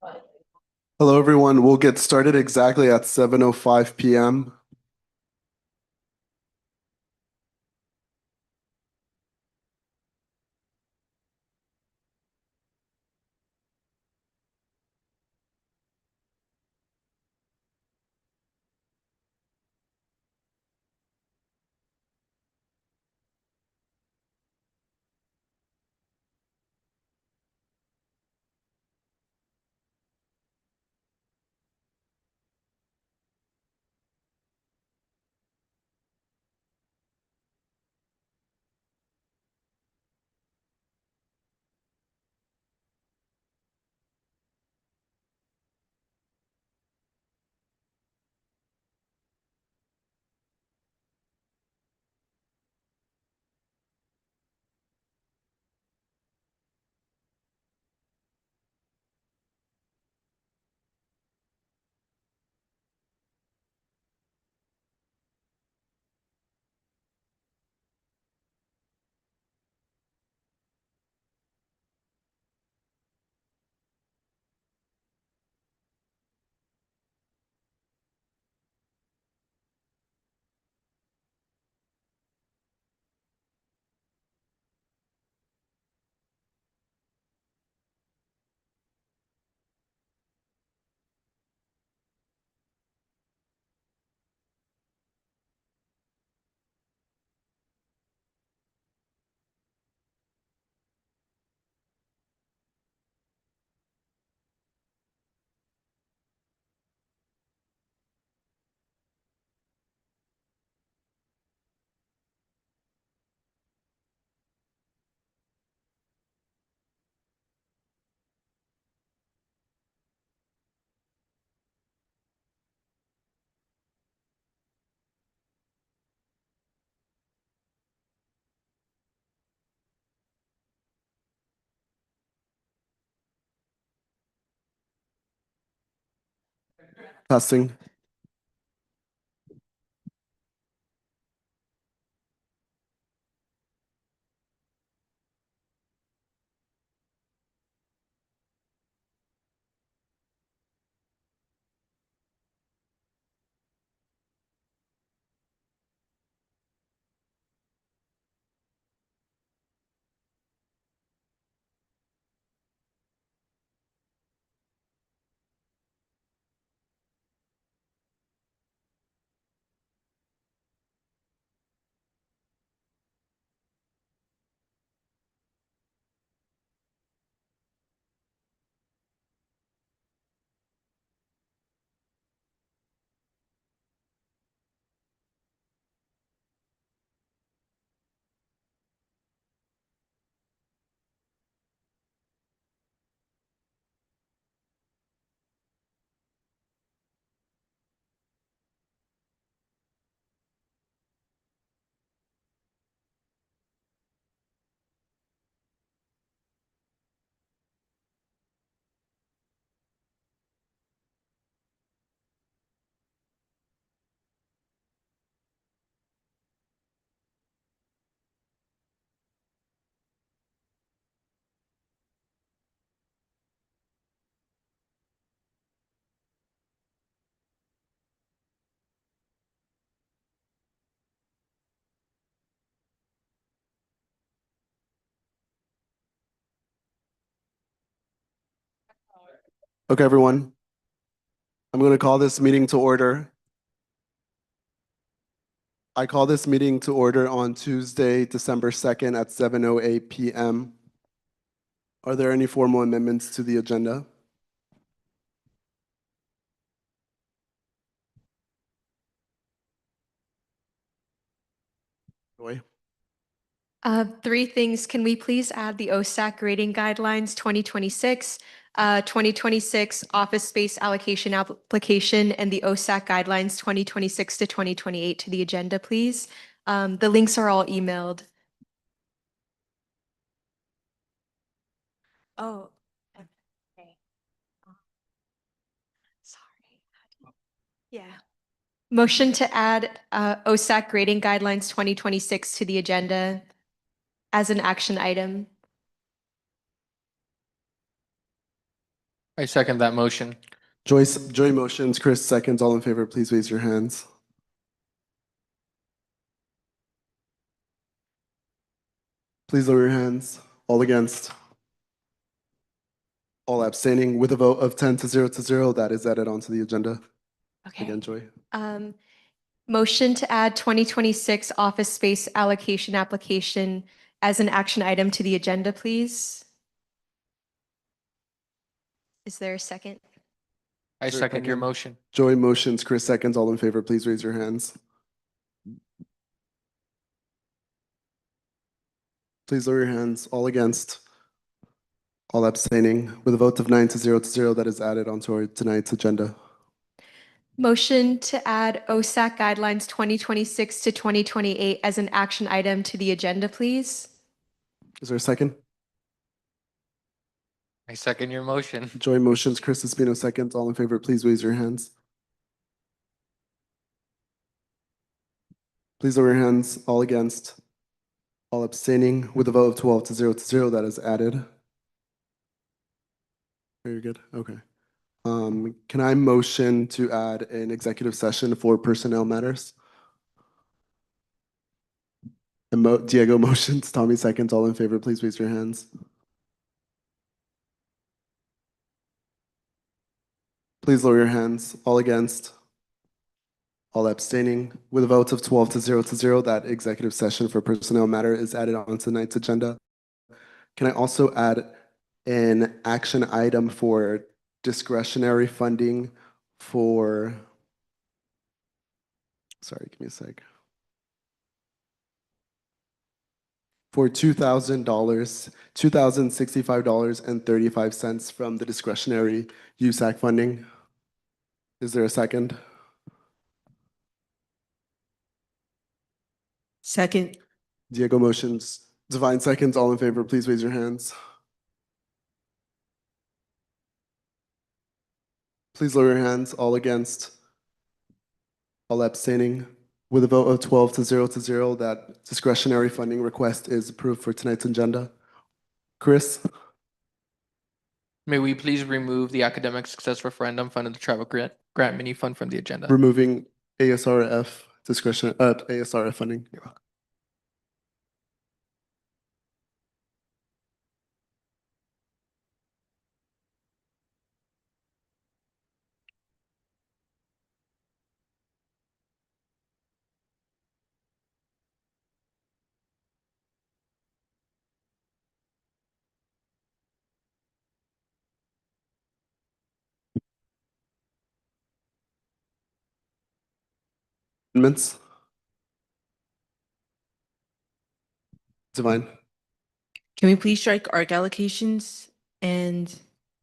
Hello, everyone. We'll get started exactly at 7:05 p.m. Testing. Okay, everyone. I'm going to call this meeting to order. I call this meeting to order on Tuesday, December 2nd at 7:08 p.m. Are there any formal amendments to the agenda? Joy? Three things. Can we please add the OSAC grading guidelines 2026, 2026 office space allocation application, and the OSAC guidelines 2026 to 2028 to the agenda, please? The links are all emailed. Oh, okay. Sorry. Yeah. Motion to add OSAC grading guidelines 2026 to the agenda as an action item. I second that motion. Joy motions, Chris seconds. All in favor, please raise your hands. Please lower your hands. All against. All abstaining. With a vote of 10 to 0, that is added onto the agenda. Okay. Again, Joy. Motion to add 2026 office space allocation application as an action item to the agenda, please. Is there a second? I Is there a second your second? motion. Joy motions, Chris seconds. All in favor, please raise your hands. Please lower your hands. All against. All abstaining. With a vote of 9 to 0, that is added onto our tonight's agenda. Motion to add OSAC guidelines 2026 to 2028 as an action item to the agenda, please. Is there a second? I second your motion. Joy motions, Chris Espino seconds. All in favor, please raise your hands. Please lower your hands. All against. All abstaining. With a vote of 12 to 0, that is added. Very good. Okay. Can I motion to add an executive session for personnel matters? And Diego motions, Tommy seconds. All in favor, please raise your hands. Please lower your hands. All against. All abstaining. With a vote of 12 to 0, that executive session for personnel matter is added onto tonight's agenda. Can I also add an action item for discretionary funding for, sorry, give me a sec. For $2,000, $2,065.35 from the discretionary USAC funding. Is there a second? Second. Diego motions, Divine seconds. All in favor, please raise your hands. Please lower your hands. All against. All abstaining. With a vote of 12 to 0, that discretionary funding request is approved for tonight's agenda. Chris? May we please remove the academic success referendum fund and the travel grant mini fund from the agenda? Removing ASRF discretion, ASRF funding. Amendments? Divine? Can we please strike ARC allocations? And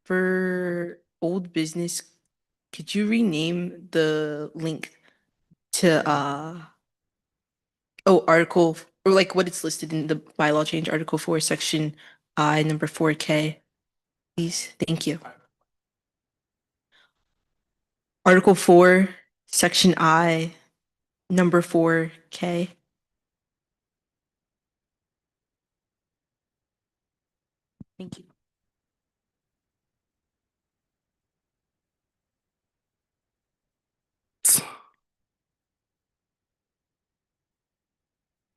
for old business, could you rename the link to article, or like what it's listed in the bylaw change, Article 4, Section I, number 4K? Please, thank you. Article 4, Section I, number 4K. Thank you.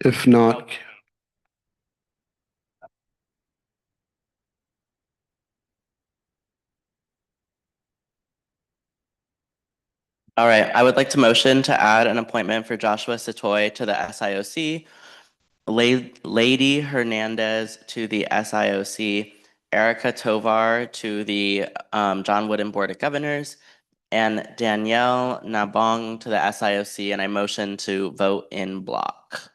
If not, All right, I would like to motion to add an appointment for Joshua Satoy to the SIOC, Lady Hernandez to the SIOC, Erica Tovar to the John Wooden Board of Governors, and Danielle Nabong to the SIOC, and I motion to vote in block.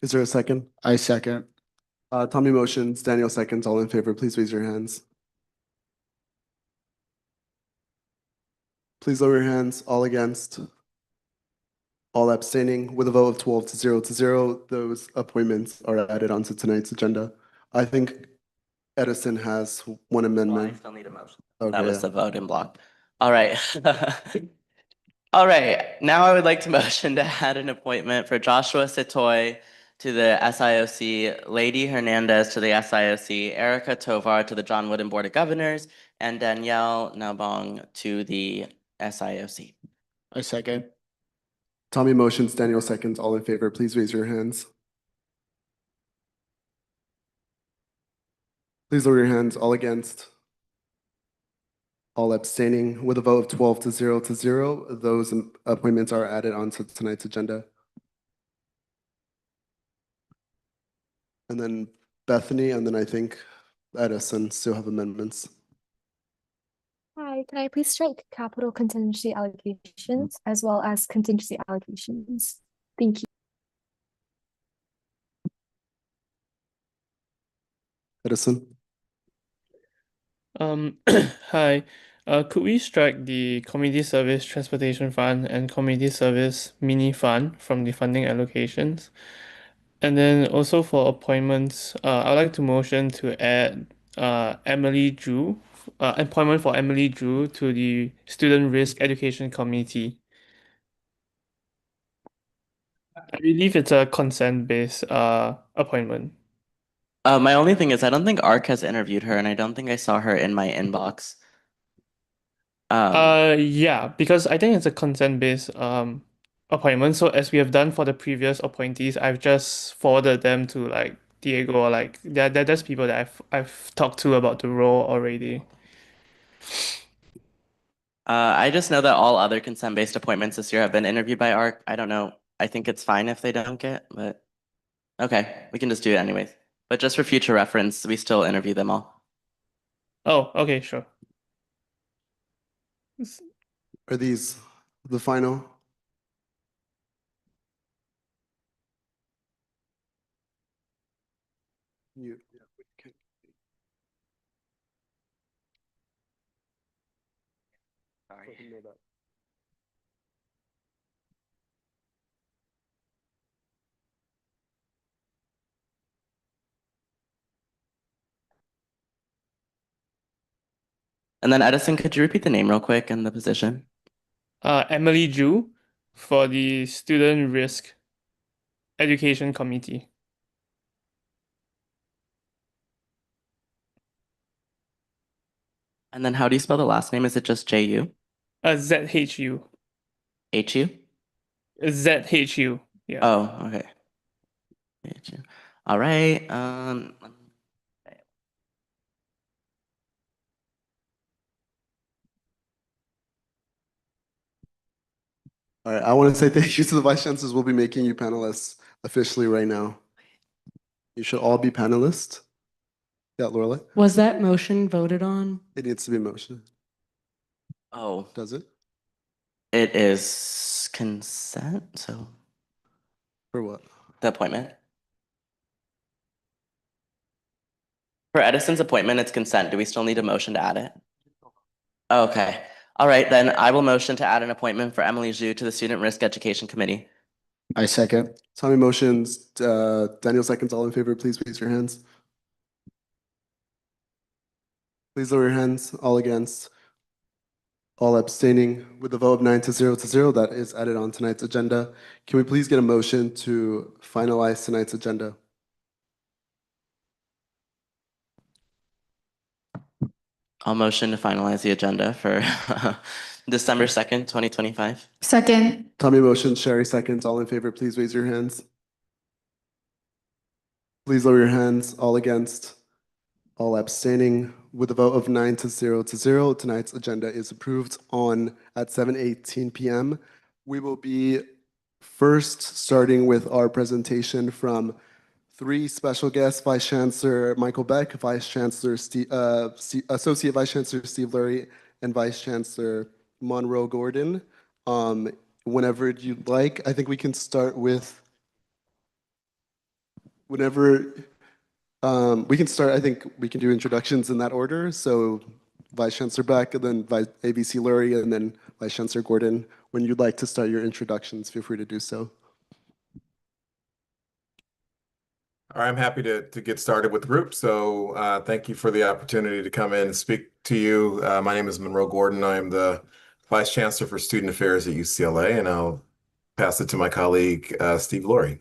is there a second? I second. Tommy motions, Daniel seconds. All in favor, please raise your hands. Please lower your hands. All against. All abstaining. With a vote of 12 to 0, those appointments are added onto tonight's agenda. I think Edison has one I amendment. still need a motion. Okay, That was yeah. the vote in block. All right. All right, now I would like to motion to add an appointment for Joshua Satoy to the SIOC, Lady Hernandez to the SIOC, Erica Tovar to the John Wooden Board of Governors, and Danielle Nabong to the SIOC. I second. Tommy motions, Daniel seconds. All in favor, please raise your hands. Please lower your hands. All against. All abstaining. With a vote of 12 to 0 to 0, those appointments are added onto tonight's agenda. And then Bethany, and then I think Edison still have amendments. Hi, can I please strike capital contingency allocations as well as contingency allocations? Thank you. Edison? Hi. Could we strike the Community Service Transportation Fund and Community Service Mini Fund from the funding allocations? And then also for appointments, I'd like to motion to add Emily Drew, appointment for Emily Drew to the Student Risk Education Committee. I believe it's a consent-based appointment. My only thing is I don't think ARC has interviewed her, and I don't think I saw her in my inbox. Yeah, because I think it's a consent-based appointment. So as we have done for the previous appointees, I've just forwarded them to like Diego or like there's people that I've talked to about the role already. I just know that all other consent-based appointments this year have been interviewed by ARC. I don't know. I think it's fine if they don't get, but okay, we can just do it anyways. But just for future reference, we still interview them all. Oh, okay, sure. Are these the final? Yeah, we can. Sorry. And then Edison, could you repeat the name real quick and the position? Emily Ju for the Student Risk Education Committee. And then how do you spell the last name? Is it just J-U? ZHU. H-U? ZHU. Yeah. Oh, okay. H-U. All right. All right, I want to say thank you to the vice chancellors. We'll be making you panelists officially right now. You should all be panelists. Yeah, Lorelai? Was that motion voted on? It needs to be a motion. Oh, Does it? it is consent, so For what? the appointment. For Edison's appointment, it's consent. Do we still need a motion to add it? Okay. All right, then I will motion to add an appointment for Emily Zhu to the Student Risk Education Committee. I second. Tommy motions, Daniel seconds. All in favor, please raise your hands. Please lower your hands. All against. All abstaining. With a vote of 9 to 0 to 0, that is added on tonight's agenda. Can we please get a motion to finalize tonight's agenda? I'll motion to finalize the agenda for December 2nd, 2025. Second. Tommy motions, Sherry seconds. All in favor, please raise your hands. Please lower your hands. All against. All abstaining. With a vote of 9 to 0 to 0, tonight's agenda is approved at 7:18 p.m. We will be first starting with our presentation from three special guests: Vice Chancellor Michael Beck, Vice Chancellor Associate Vice Chancellor Steve Lurie, and Vice Chancellor Monroe Gordon. Whenever you'd like, I think we can start with whenever. We can start, I think we can do introductions in that order. So Vice Chancellor Beck, and then AVC Lurie, and then Vice Chancellor Gordon. When you'd like to start your introductions, feel free to do so. All right, I'm happy to get started with the group. So thank you for the opportunity to come in and speak to you. My name is Monroe Gordon. I am the Vice Chancellor for Student Affairs at UCLA, and I'll pass it to my colleague, Steve Lurie.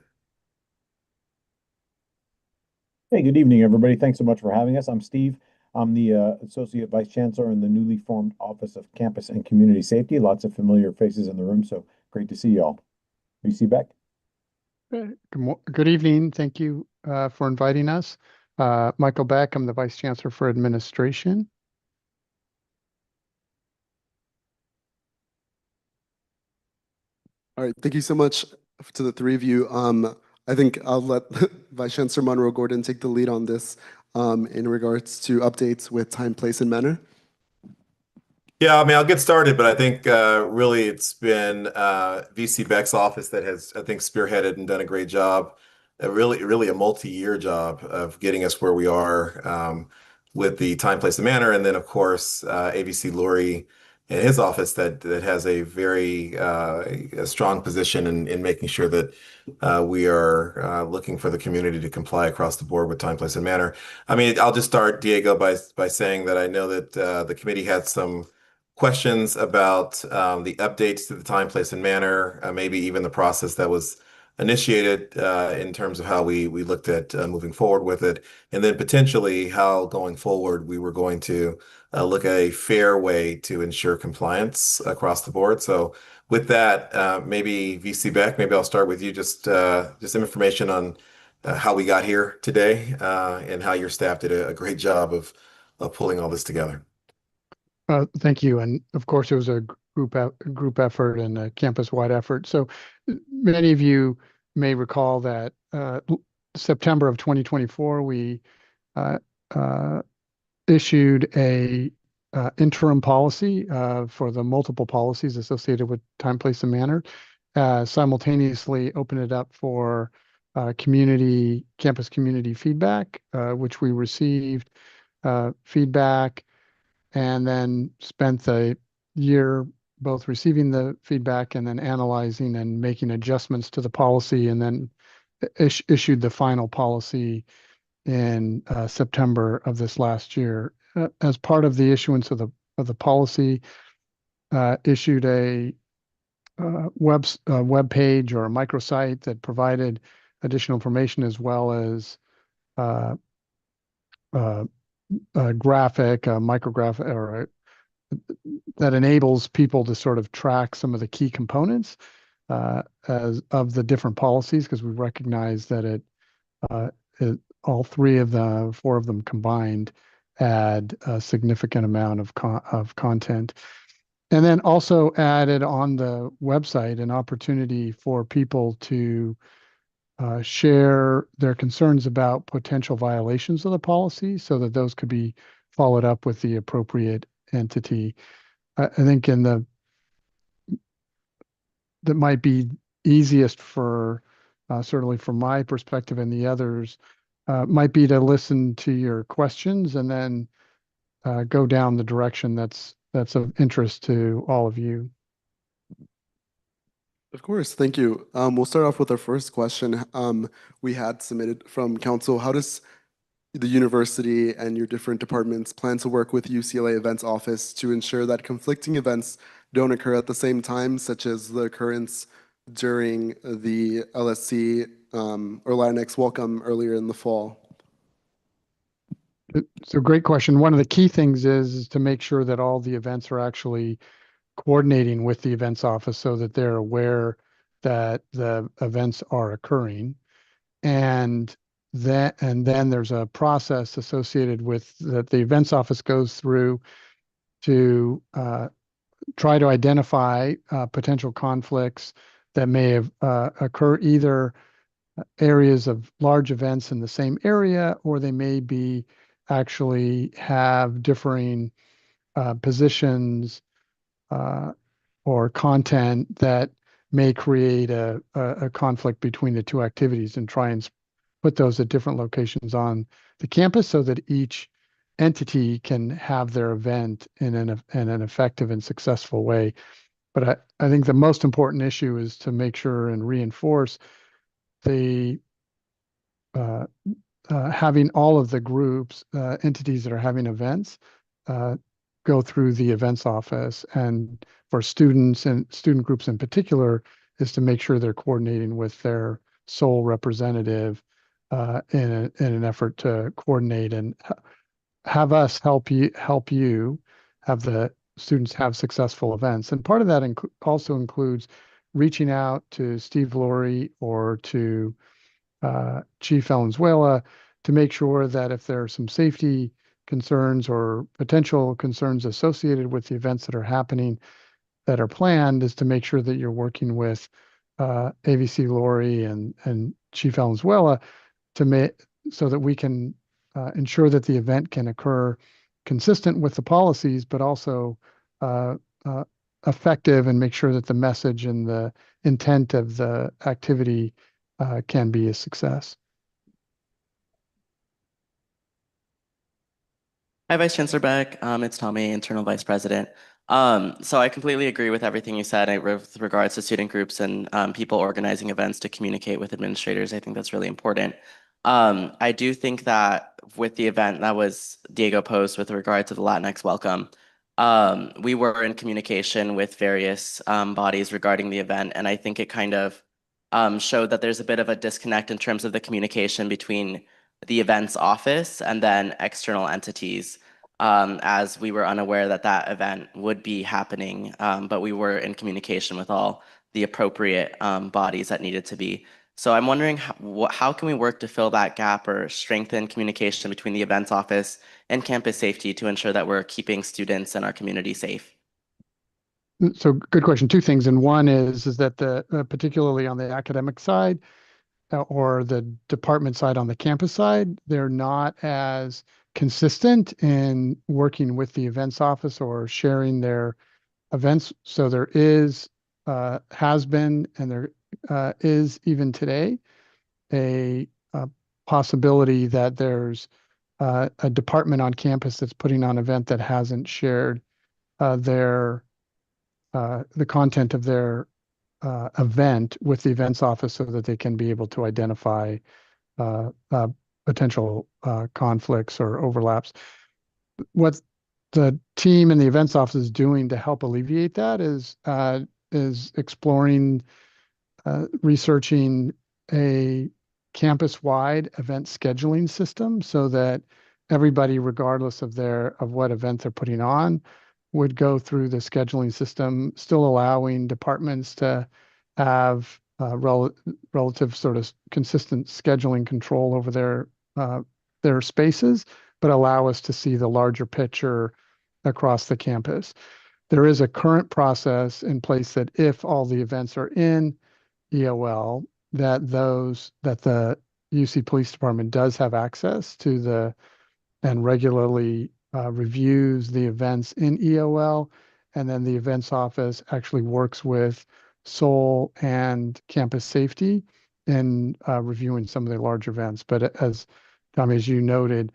Hey, good evening, everybody. Thanks so much for having us. I'm Steve. I'm the Associate Vice Chancellor in the newly formed Office of Campus and Community Safety. Lots of familiar faces in the room, so great to see y'all. VC Beck. Good evening. Thank you for inviting us. Michael Beck, I'm the Vice Chancellor for Administration. All right, thank you so much to the three of you. I think I'll let Vice Chancellor Monroe Gordon take the lead on this in regards to updates with time, place, and manner. Yeah, I mean, I'll get started, but I think really it's been VC Beck's office that has, I think, spearheaded and done a great job, really a multi-year job of getting us where we are with the time, place, and manner. And then, of course, AVC Lurie and his office that has a very a strong position in making sure that we are looking for the community to comply across the board with time, place, and manner. I mean, I'll just start, Diego, by saying that I know that the committee had some questions about the updates to the time, place, and manner, maybe even the process that was initiated in terms of how we looked at moving forward with it, and then potentially how going forward we were going to look at a fair way to ensure compliance across the board. So with that, maybe VC Beck, maybe I'll start with you, just some information on how we got here today and how your staff did a great job of pulling all this together. Thank you. And of course, it was a group effort and a campus-wide effort. So many of you may recall that September of 2024, we issued a interim policy for the multiple policies associated with time, place, and manner. Simultaneously open it up for campus community feedback, which we received feedback and then spent the year both receiving the feedback and then analyzing and making adjustments to the policy, and then issued the final policy in September of this last year. As part of the issuance of the policy, issued a web page or a microsite that provided additional information as well as a graphic, a micrographic, or that enables people to sort of track some of the key components as of the different policies, because we recognize that it all four of them combined add a significant amount of content. And then also added on the website an opportunity for people to share their concerns about potential violations of the policy so that those could be followed up with the appropriate entity. I think that might be easiest for certainly from my perspective and the others might be to listen to your questions and then go down the direction that's of interest to all of you. Of course, thank you. We'll start off with our first question we had submitted from council. How does the university and your different departments plan to work with UCLA Events Office to ensure that conflicting events don't occur at the same time, such as the occurrence during the LSC or Latinx Welcome earlier in the fall? It's a great question. One of the key things is to make sure that all the events are actually coordinating with the events office so that they're aware that the events are occurring. And then there's a process associated with that the events office goes through to try to identify potential conflicts that may have occur either areas of large events in the same area, or they may be actually have differing positions or content that may create a conflict between the two activities, and try and put those at different locations on the campus so that each entity can have their event in an effective and successful way. But I think the most important issue is to make sure and reinforce the having all of the groups, entities that are having events, go through the events office. And for students and student groups in particular, is to make sure they're coordinating with their sole representative in an effort to coordinate and have us help you have the students have successful events. And part of that also includes reaching out to Steve Laurie or to Chief Valenzuela to make sure that if there are some safety concerns or potential concerns associated with the events that are happening that are planned, is to make sure that you're working with AVC Laurie and Chief Valenzuela to make so that we can ensure that the event can occur consistent with the policies, but also effective, and make sure that the message and the intent of the activity can be a success. Hi, Vice Chancellor Beck. It's Tommy, Internal Vice President. So I completely agree with everything you said with regards to student groups and people organizing events to communicate with administrators. I think that's really important. I do think that with the event that was Diego posed with regard to the Latinx welcome, we were in communication with various bodies regarding the event, and I think it kind of showed that there's a bit of a disconnect in terms of the communication between the events office and then external entities, as we were unaware that that event would be happening, but we were in communication with all the appropriate bodies that needed to be. So I'm wondering how can we work to fill that gap or strengthen communication between the events office and campus safety to ensure that we're keeping students and our community safe? So good question. Two things. And one is that particularly on the academic side, or the department side on the campus side, they're not as consistent in working with the events office or sharing their events. So there has been, and there is even today, a possibility that there's a department on campus that's putting on an event that hasn't shared the content of their event with the events office so that they can be able to identify potential conflicts or overlaps. What the team and the events office is doing to help alleviate that is exploring, researching a campus-wide event scheduling system so that everybody, regardless of what event they're putting on, would go through the scheduling system, still allowing departments to have relative sort of consistent scheduling control over their spaces, but allow us to see the larger picture across the campus. There is a current process in place that if all the events are in EOL, that the UC Police Department does have access to and regularly reviews the events in EOL, and then the events office actually works with Seoul and campus safety in reviewing some of the large events. But as Tommy, as you noted,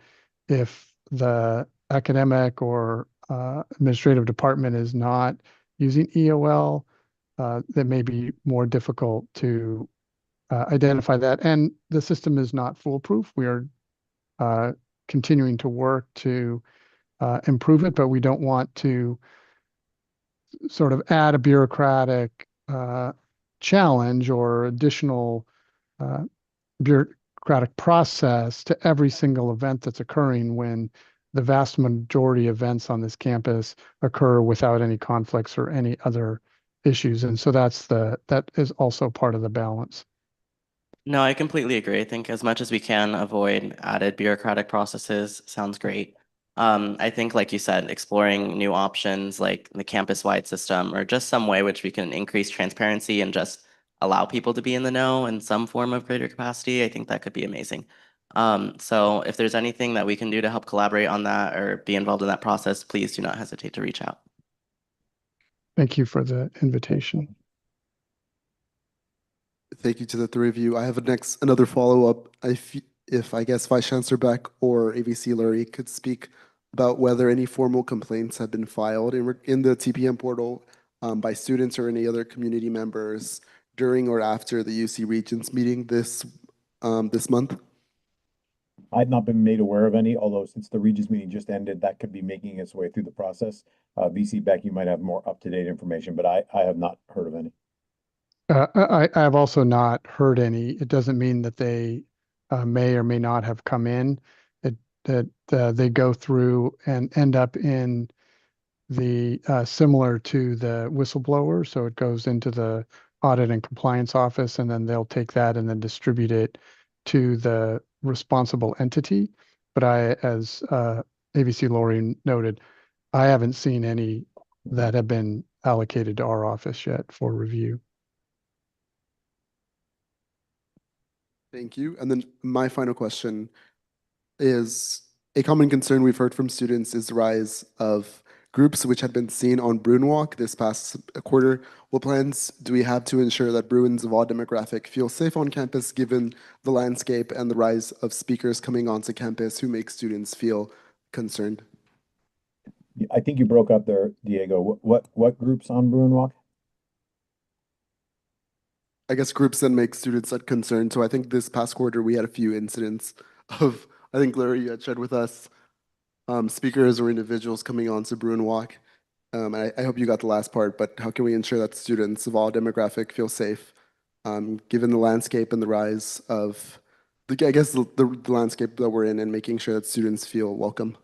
if the academic or administrative department is not using EOL, that may be more difficult to identify that. And the system is not foolproof. We are continuing to work to improve it, but we don't want to sort of add a bureaucratic challenge or additional bureaucratic process to every single event that's occurring when the vast majority of events on this campus occur without any conflicts or any other issues. And so that is also part of the balance. No, I completely agree. I think as much as we can avoid added bureaucratic processes sounds great. I think, like you said, exploring new options like the campus-wide system or just some way which we can increase transparency and just allow people to be in the know in some form of greater capacity, I think that could be amazing. So if there's anything that we can do to help collaborate on that or be involved in that process, please do not hesitate to reach out. Thank you for the invitation. Thank you to the three of you. I have another follow-up. If I guess Vice Chancellor Beck or AVC Lurie could speak about whether any formal complaints have been filed in the TPM portal by students or any other community members during or after the UC Regents meeting this month. I've not been made aware of any, although since the Regents meeting just ended, that could be making its way through the process. VC Beck, you might have more up-to-date information, but I have not heard of any. I have also not heard any. It doesn't mean that they may or may not have come in, that they go through and end up in the similar to the whistleblower. So it goes into the audit and compliance office, and then they'll take that and then distribute it to the responsible entity. But as ABC Lori noted, I haven't seen any that have been allocated to our office yet for review. Thank you. And then my final question is, a common concern we've heard from students is the rise of groups which had been seen on Bruin Walk this past quarter. What plans do we have to ensure that Bruins of all demographic feel safe on campus, given the landscape and the rise of speakers coming onto campus who make students feel concerned? I think you broke up there, Diego. What groups on Bruin Walk? I guess groups that make students concerned. So I think this past quarter we had a few incidents of, I think Larry, you had shared with us, speakers or individuals coming on to Bruin Walk. I hope you got the last part, but how can we ensure that students of all demographic feel safe, given the landscape and the rise of, I guess, the landscape that we're in, and making sure that students feel welcome?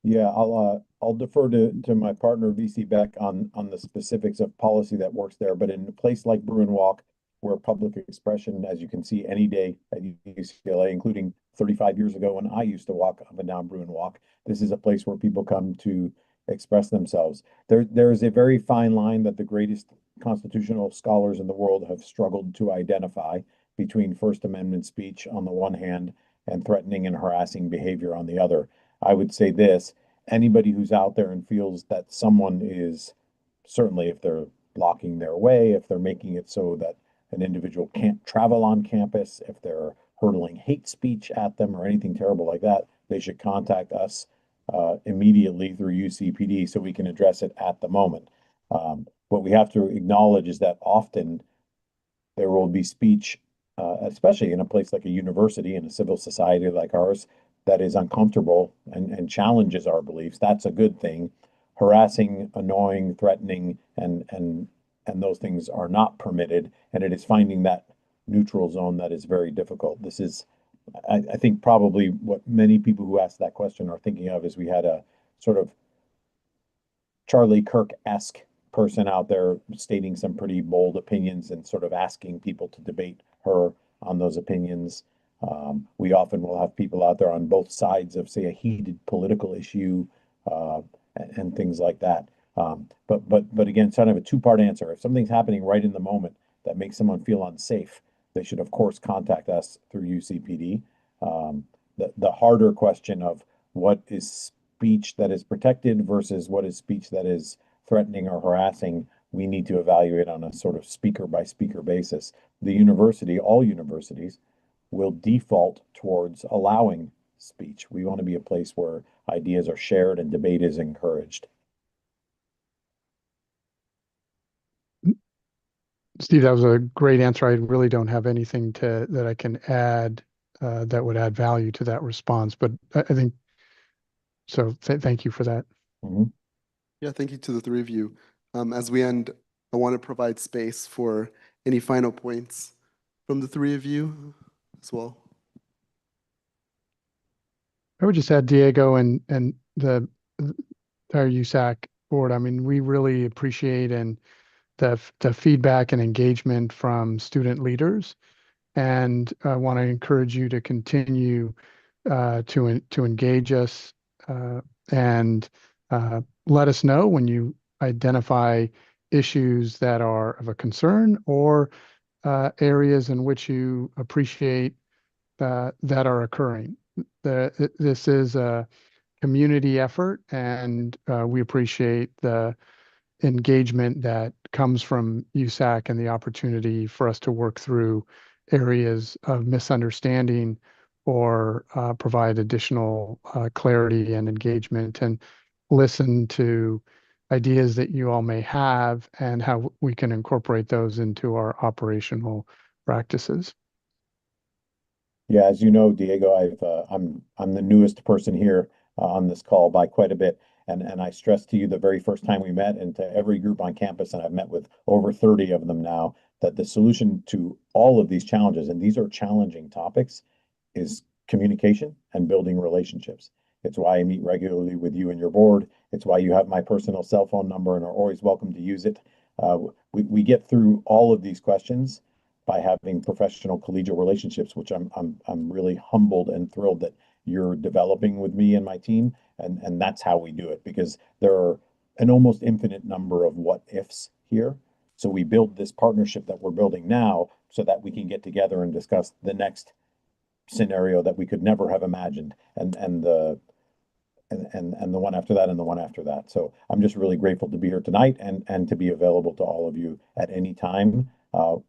Yeah, I'll defer to my partner VC Beck on the specifics of policy that works there. But in a place like Bruin Walk, where public expression, as you can see any day at UCLA, including 35 years ago when I used to walk up and down Bruin Walk, this is a place where people come to express themselves. There is a very fine line that the greatest constitutional scholars in the world have struggled to identify between First Amendment speech on the one hand and threatening and harassing behavior on the other. I would say this, anybody who's out there and feels that someone is, certainly if they're blocking their way, if they're making it so that an individual can't travel on campus, if they're hurling hate speech at them or anything terrible like that, they should contact us immediately through UCPD so we can address it at the moment. What we have to acknowledge is that often there will be speech, especially in a place like a university and a civil society like ours, that is uncomfortable and challenges our beliefs. That's a good thing. Harassing, annoying, threatening, and those things are not permitted. And it is finding that neutral zone that is very difficult. This is, I think, probably what many people who ask that question are thinking of is we had a sort of Charlie Kirk-esque person out there stating some pretty bold opinions and sort of asking people to debate her on those opinions. We often will have people out there on both sides of, say, a heated political issue and things like that. But again, it's kind of a two-part answer. If something's happening right in the moment that makes someone feel unsafe, they should, of course, contact us through UCPD. The harder question of what is speech that is protected versus what is speech that is threatening or harassing, we need to evaluate on a sort of speaker by speaker basis. The university, all universities, will default towards allowing speech. We want to be a place where ideas are shared and debate is encouraged. Steve, that was a great answer. I really don't have anything that I can add that would add value to that response, but I think so. Thank you for that. Mm-hmm. Yeah, thank you to the three of you. As we end, I want to provide space for any final points from the three of you as well. I would just add Diego and the our USAC board. I mean, we really appreciate the feedback and engagement from student leaders, and I want to encourage you to continue to engage us and let us know when you identify issues that are of a concern or areas in which you appreciate that are occurring. This is a community effort, and we appreciate the engagement that comes from USAC and the opportunity for us to work through areas of misunderstanding or provide additional clarity and engagement and listen to ideas that you all may have and how we can incorporate those into our operational practices. Yeah, as you know, Diego, I'm the newest person here on this call by quite a bit. And I stressed to you the very first time we met and to every group on campus, and I've met with over 30 of them now, that the solution to all of these challenges, and these are challenging topics, is communication and building relationships. It's why I meet regularly with you and your board. It's why you have my personal cell phone number and are always welcome to use it. We get through all of these questions by having professional collegial relationships, which I'm really humbled and thrilled that you're developing with me and my team. And that's how we do it, because there are an almost infinite number of what ifs here. So we build this partnership that we're building now so that we can get together and discuss the next scenario that we could never have imagined, and the one after that and the one after that. So I'm just really grateful to be here tonight and to be available to all of you at any time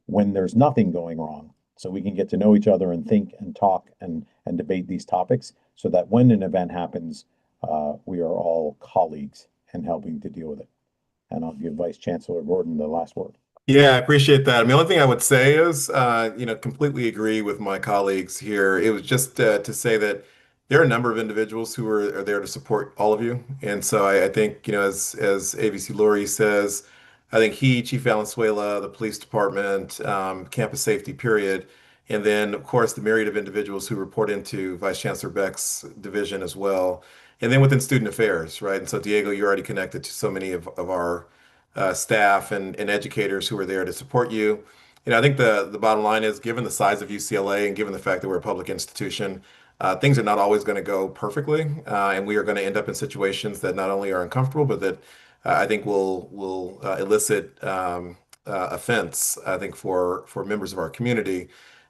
when there's nothing going wrong, so we can get to know each other and think and talk and debate these topics, so that when an event happens, we are all colleagues and helping to deal with it. And I'll give Vice Chancellor Gordon the last word. Yeah, I appreciate that. I mean, the only thing I would say is, completely agree with my colleagues here. It was just to say that there are a number of individuals who are there to support all of you. And so I think, as AVC Lori says, I think Chief Valenzuela, the police department, campus safety, period. And then, of course, the myriad of individuals who report into Vice Chancellor Beck's division as well. And then within student affairs, right? And so, Diego, you're already connected to so many of our staff and educators who are there to support you. I think the bottom line is, given the size of UCLA and given the fact that we're a public institution, things are not always going to go perfectly, and we are going to end up in situations that not only are uncomfortable, but that I think will elicit offense, I think, for members of our community.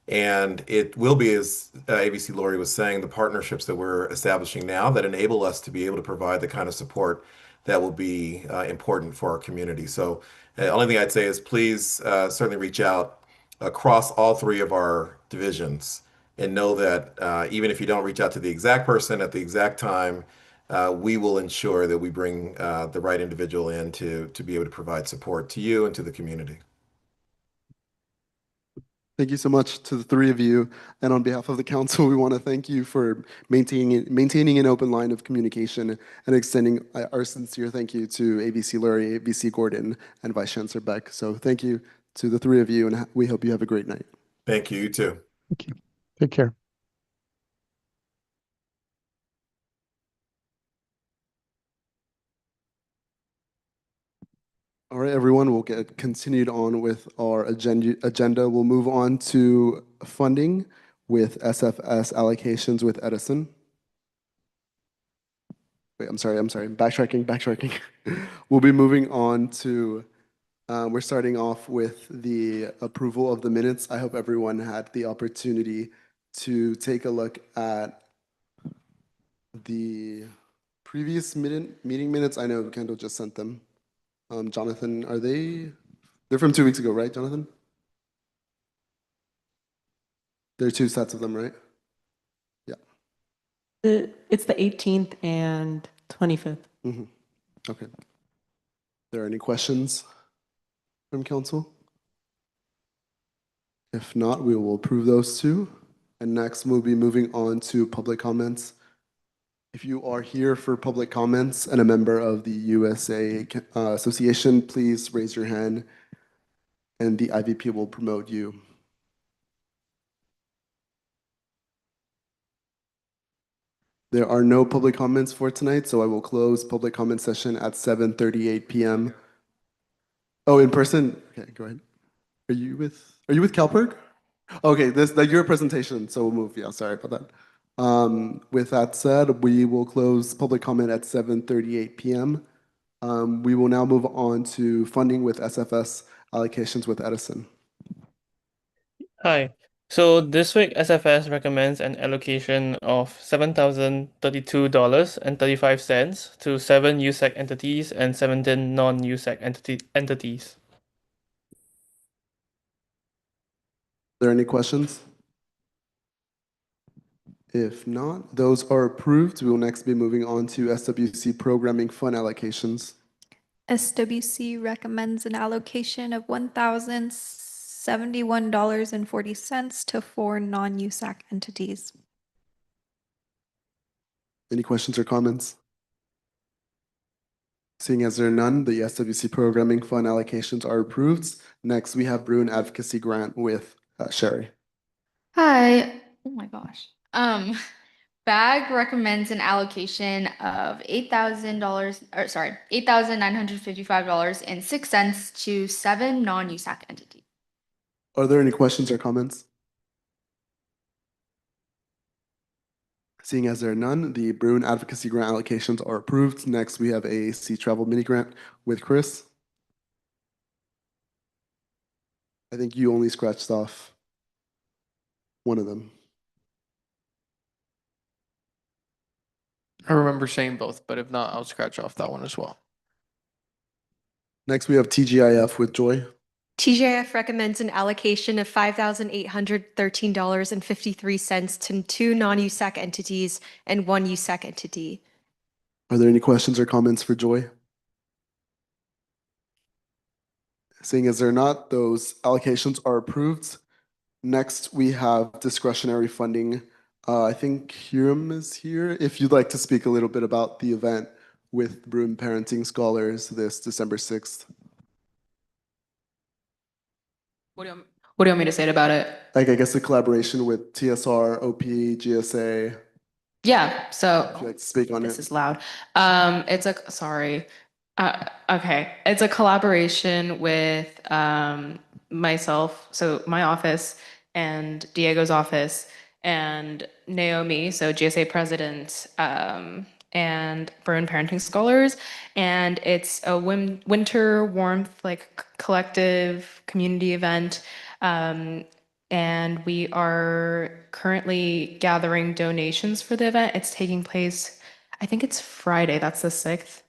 And it will be, as ABC Lori was saying, the partnerships that we're establishing now that enable us to be able to provide the kind of support that will be important for our community. So the only thing I'd say is, please certainly reach out across all three of our divisions, and know that even if you don't reach out to the exact person at the exact time, we will ensure that we bring the right individual in to be able to provide support to you and to the community. Thank you so much to the three of you. And on behalf of the council, we want to thank you for maintaining an open line of communication and extending our sincere thank you to AVC Lurie, AVC Gordon, and Vice Chancellor Beck. So thank you to the three of you, and we hope you have a great night. Thank you. You too. Thank you. Take care. All right, everyone, we'll get continued on with our agenda. We'll move on to funding with SFS allocations with Edison. Wait, I'm sorry, backtracking. We'll be moving on to, we're starting off with the approval of the minutes. I hope everyone had the opportunity to take a look at the previous meeting minutes. I know Kendall just sent them. Jonathan, they're from 2 weeks ago, right, Jonathan? There are two sets of them, right? Yeah. It's the 18th and 25th. Mm-hmm. Okay. Are there any questions from council? If not, we will approve those two. And next, we'll be moving on to public comments. If you are here for public comments and a member of the USA Association, please raise your hand and the IVP will promote you. There are no public comments for tonight, so I will close public comment session at 7:38 p.m. Oh, in person? Okay, go ahead. Are you with CalPERG? Okay, that's your presentation, so we'll move. Yeah, sorry about that. With that said, we will close public comment at 7:38 p.m. We will now move on to funding with SFS allocations with Edison. Hi. So this week, SFS recommends an allocation of $7,032.35 to 7 USAC entities and 17 non-USAC entities. Are there any questions? If not, those are approved. We will next be moving on to SWC programming fund allocations. SWC recommends an allocation of $1,071.40 to 4 non-USAC entities. Any questions or comments? Seeing as there are none, the SWC programming fund allocations are approved. Next, we have Bruin Advocacy Grant with Sherry. Hi. Oh my gosh. BAG recommends an allocation of $8,000, or sorry, $8,955.06 to 7 non-USAC entities. Are there any questions or comments? Seeing as there are none, the Bruin Advocacy Grant allocations are approved. Next, we have a Sea Travel Mini Grant with Chris. I think you only scratched off one of them. I remember saying both, but if not, I'll scratch off that one as well. Next, we have TGIF with Joy. TGIF recommends an allocation of $5,813.53 to 2 non-USAC entities and 1 USAC entity. Are there any questions or comments for Joy? Seeing as there are not, those allocations are approved. Next, we have discretionary funding. I think Hiram is here. If you'd like to speak a little bit about the event with Bruin Parenting Scholars this December 6th. What do you want me to say about it? Like, I guess the collaboration with TSR, OP, GSA. Yeah, so If you'd like to speak on this it. is loud. It's a sorry. Okay. It's a collaboration with myself, so my office and Diego's office and Naomi, so GSA president, and Bruin Parenting Scholars. And it's a winter warmth, like collective community event. And we are currently gathering donations for the event. It's taking place, I think it's Friday, that's the 6th.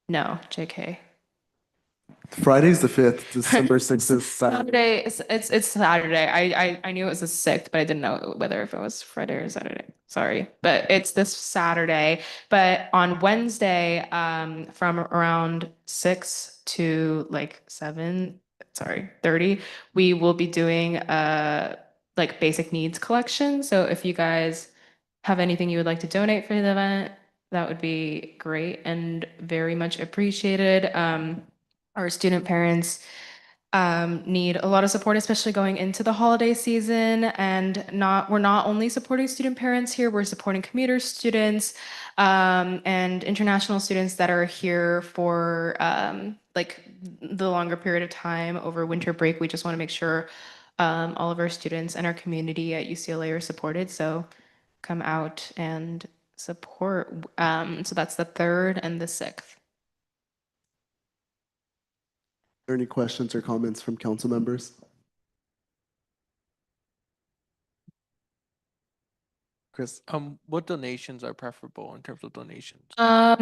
No, JK. Friday's the 5th, December 6th is Saturday. It's Saturday. I knew it was the 6th, but I didn't know whether if it was Friday or Saturday. Sorry. But it's this Saturday. But on Wednesday, from around 6 to like 30, we will be doing like basic needs collection. So if you guys have anything you would like to donate for the event, that would be great and very much appreciated. Our student parents need a lot of support, especially going into the holiday season. And we're not only supporting student parents here, we're supporting commuter students and international students that are here for like the longer period of time over winter break. We just want to make sure all of our students and our community at UCLA are supported. So come out and support. So that's the 3rd and the 6th. Are there any questions or comments from council members? Chris? What donations are preferable in terms of donations? I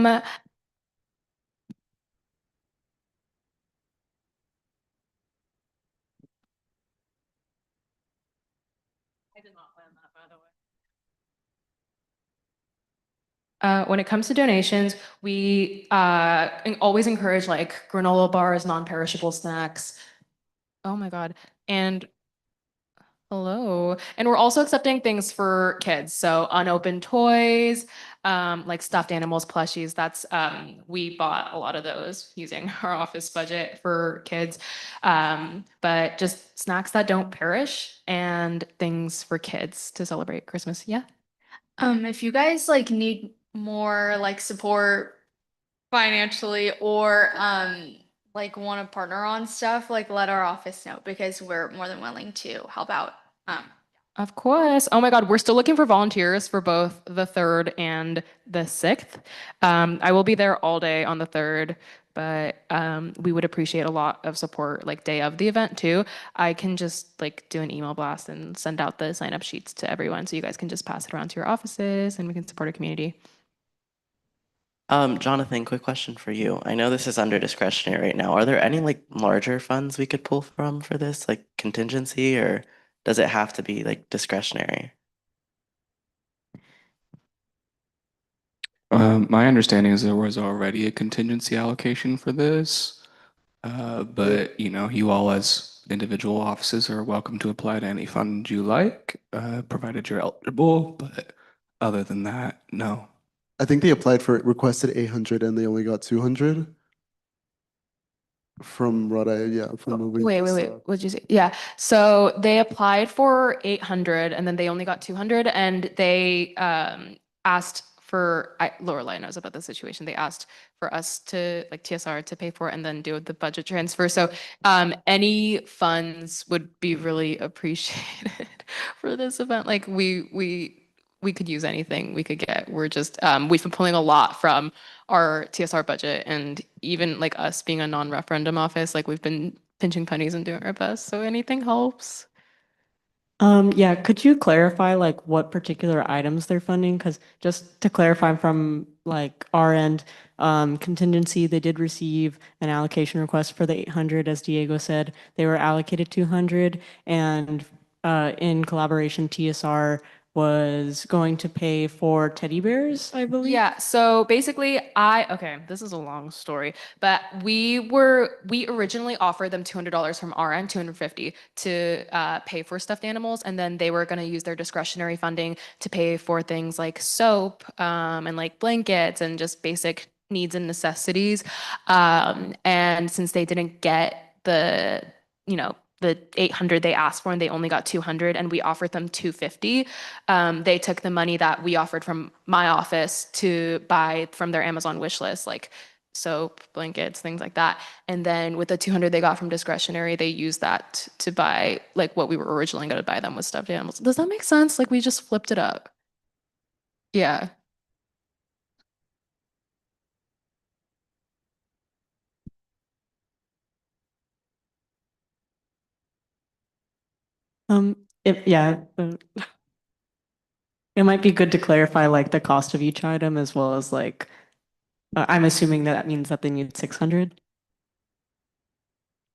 did not plan that, by the way. When it comes to donations, we always encourage like granola bars, non-perishable snacks. Oh my God. And hello. And we're also accepting things for kids. So unopened toys, like stuffed animals, plushies. That's we bought a lot of those using our office budget for kids. But just snacks that don't perish and things for kids to celebrate Christmas. Yeah. If you guys like need more like support financially or like want to partner on stuff, like let our office know because we're more than willing to help out. Of course. Oh my God, we're still looking for volunteers for both the 3rd and the 6th. I will be there all day on the 3rd, but we would appreciate a lot of support like day of the event too. I can just like do an email blast and send out the sign up sheets to everyone so you guys can just pass it around to your offices and we can support our community. Jonathan, quick question for you. I know this is under discretionary right now. Are there any like larger funds we could pull from for this, like contingency, or does it have to be like discretionary? My understanding is there was already a contingency allocation for this, but you know, you all as individual offices are welcome to apply to any fund you like, provided you're eligible. But other than that, no. I think they applied for requested 800 and they only got 200. from what from moving. Wait, what'd you say? Yeah. So they applied for 800 and then they only got 200 and they asked for Lorelai knows about the situation. They asked for us to like TSR to pay for it and then do the budget transfer. So any funds would be really appreciated for this event. Like we could use anything we could get. We're just we've been pulling a lot from our TSR budget and even like us being a non-referendum office, like we've been pinching pennies and doing our best. So anything helps. Yeah, could you clarify like what particular items they're funding? Because just to clarify from like our end, contingency, they did receive an allocation request for the 800, as Diego said. They were allocated 200, and in collaboration, TSR was going to pay for teddy bears, I believe. Yeah, so basically okay, this is a long story, but we originally offered them $200 from our end, 250 to pay for stuffed animals, and then they were going to use their discretionary funding to pay for things like soap and like blankets and just basic needs and necessities. And since they didn't get the 800 they asked for and they only got 200 and we offered them 250, they took the money that we offered from my office to buy from their Amazon wish list, like soap, blankets, things like that. And then with the 200 they got from discretionary, they used that to buy like what we were originally going to buy them with stuffed animals. Does that make sense? Like we just flipped it up. Yeah. Yeah, it might be good to clarify like the cost of each item as well as like, I'm assuming that means that they need 600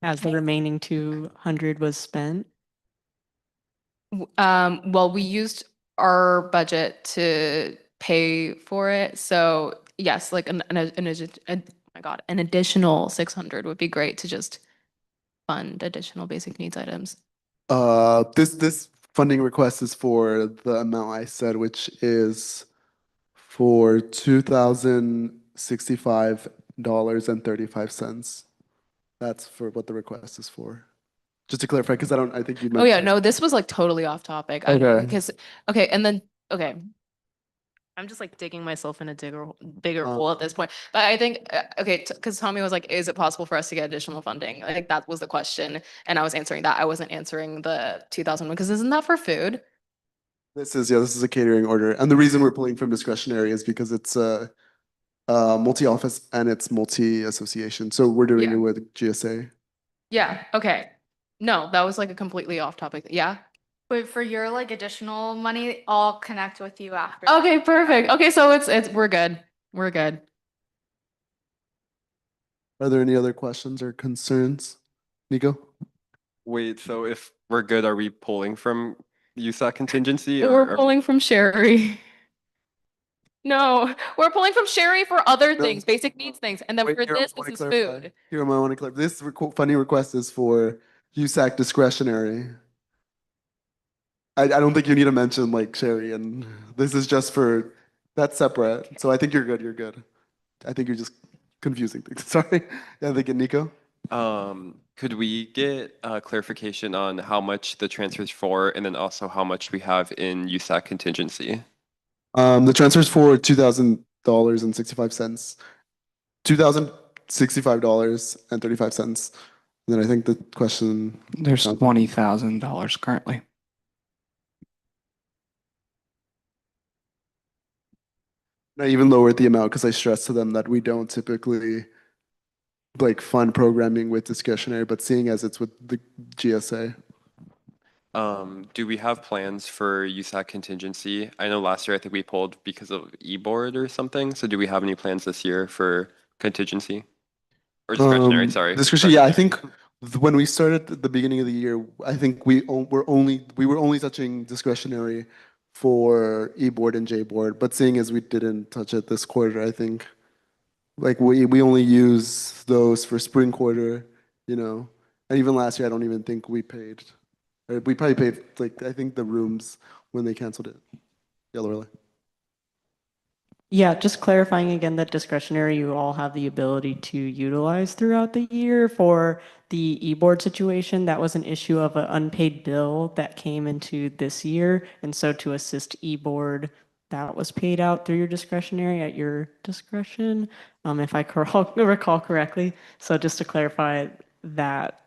as the remaining 200 was spent. Well, we used our budget to pay for it. So yes, like oh my God, an additional 600 would be great to just fund additional basic needs items. This funding request is for the amount I said, which is for $2,065.35. That's for what the request is for. Just to clarify, because I think you Oh yeah, mentioned. no, this was like totally off topic. Okay. Because okay, and then okay. I'm just like digging myself in a bigger hole at this point. But I think okay, because Tommy was like, "Is it possible for us to get additional funding?" I think that was the question, and I was answering that. I wasn't answering the 2001 because isn't that for food? This is a catering order, and the reason we're pulling from discretionary is because it's multi-office and it's multi-association. So we're doing it with GSA. Yeah. Okay. No, that was like a completely off topic. Yeah. But for your like additional money, I'll connect with you after. Okay, perfect. Okay, so it's we're good. We're good. Are there any other questions or concerns? Nico? Wait, so if we're good, are we pulling from USAC contingency We're pulling from Sherry. No, we're pulling from Sherry for other things, basic needs things, and then for this is food. Here, I want to clarify. This funding request is for USAC discretionary. I don't think you need to mention like Sherry, and this is just for, that's separate. So I think you're good, you're good. I think you're just confusing things. Sorry. Yeah, I think Nico? Could we get clarification on how much the transfer is for, and then also how much we have in USAC contingency? The transfer is for $2,000.65. $2,065.35. And then I think the question. There's $20,000 currently. I even lowered the amount because I stressed to them that we don't typically like fund programming with discretionary, but seeing as it's with the GSA. Do we have plans for USAC contingency? I know last year I think we pulled because of e-board or something. So do we have any plans this year for contingency? Or discretionary, sorry. Discretionary, yeah, I think when we started at the beginning of the year, I think we were only touching discretionary for e-board and J-board, but seeing as we didn't touch it this quarter, I think like we only use those for spring quarter, and even last year I don't even think we paid. We probably paid like I think the rooms when they canceled it. Yeah, Lorelai. Yeah, just clarifying again that discretionary you all have the ability to utilize throughout the year. For the e-board situation, that was an issue of an unpaid bill that came into this year. And so to assist e-board, that was paid out through your discretionary at your discretion, if I recall correctly. So just to clarify that.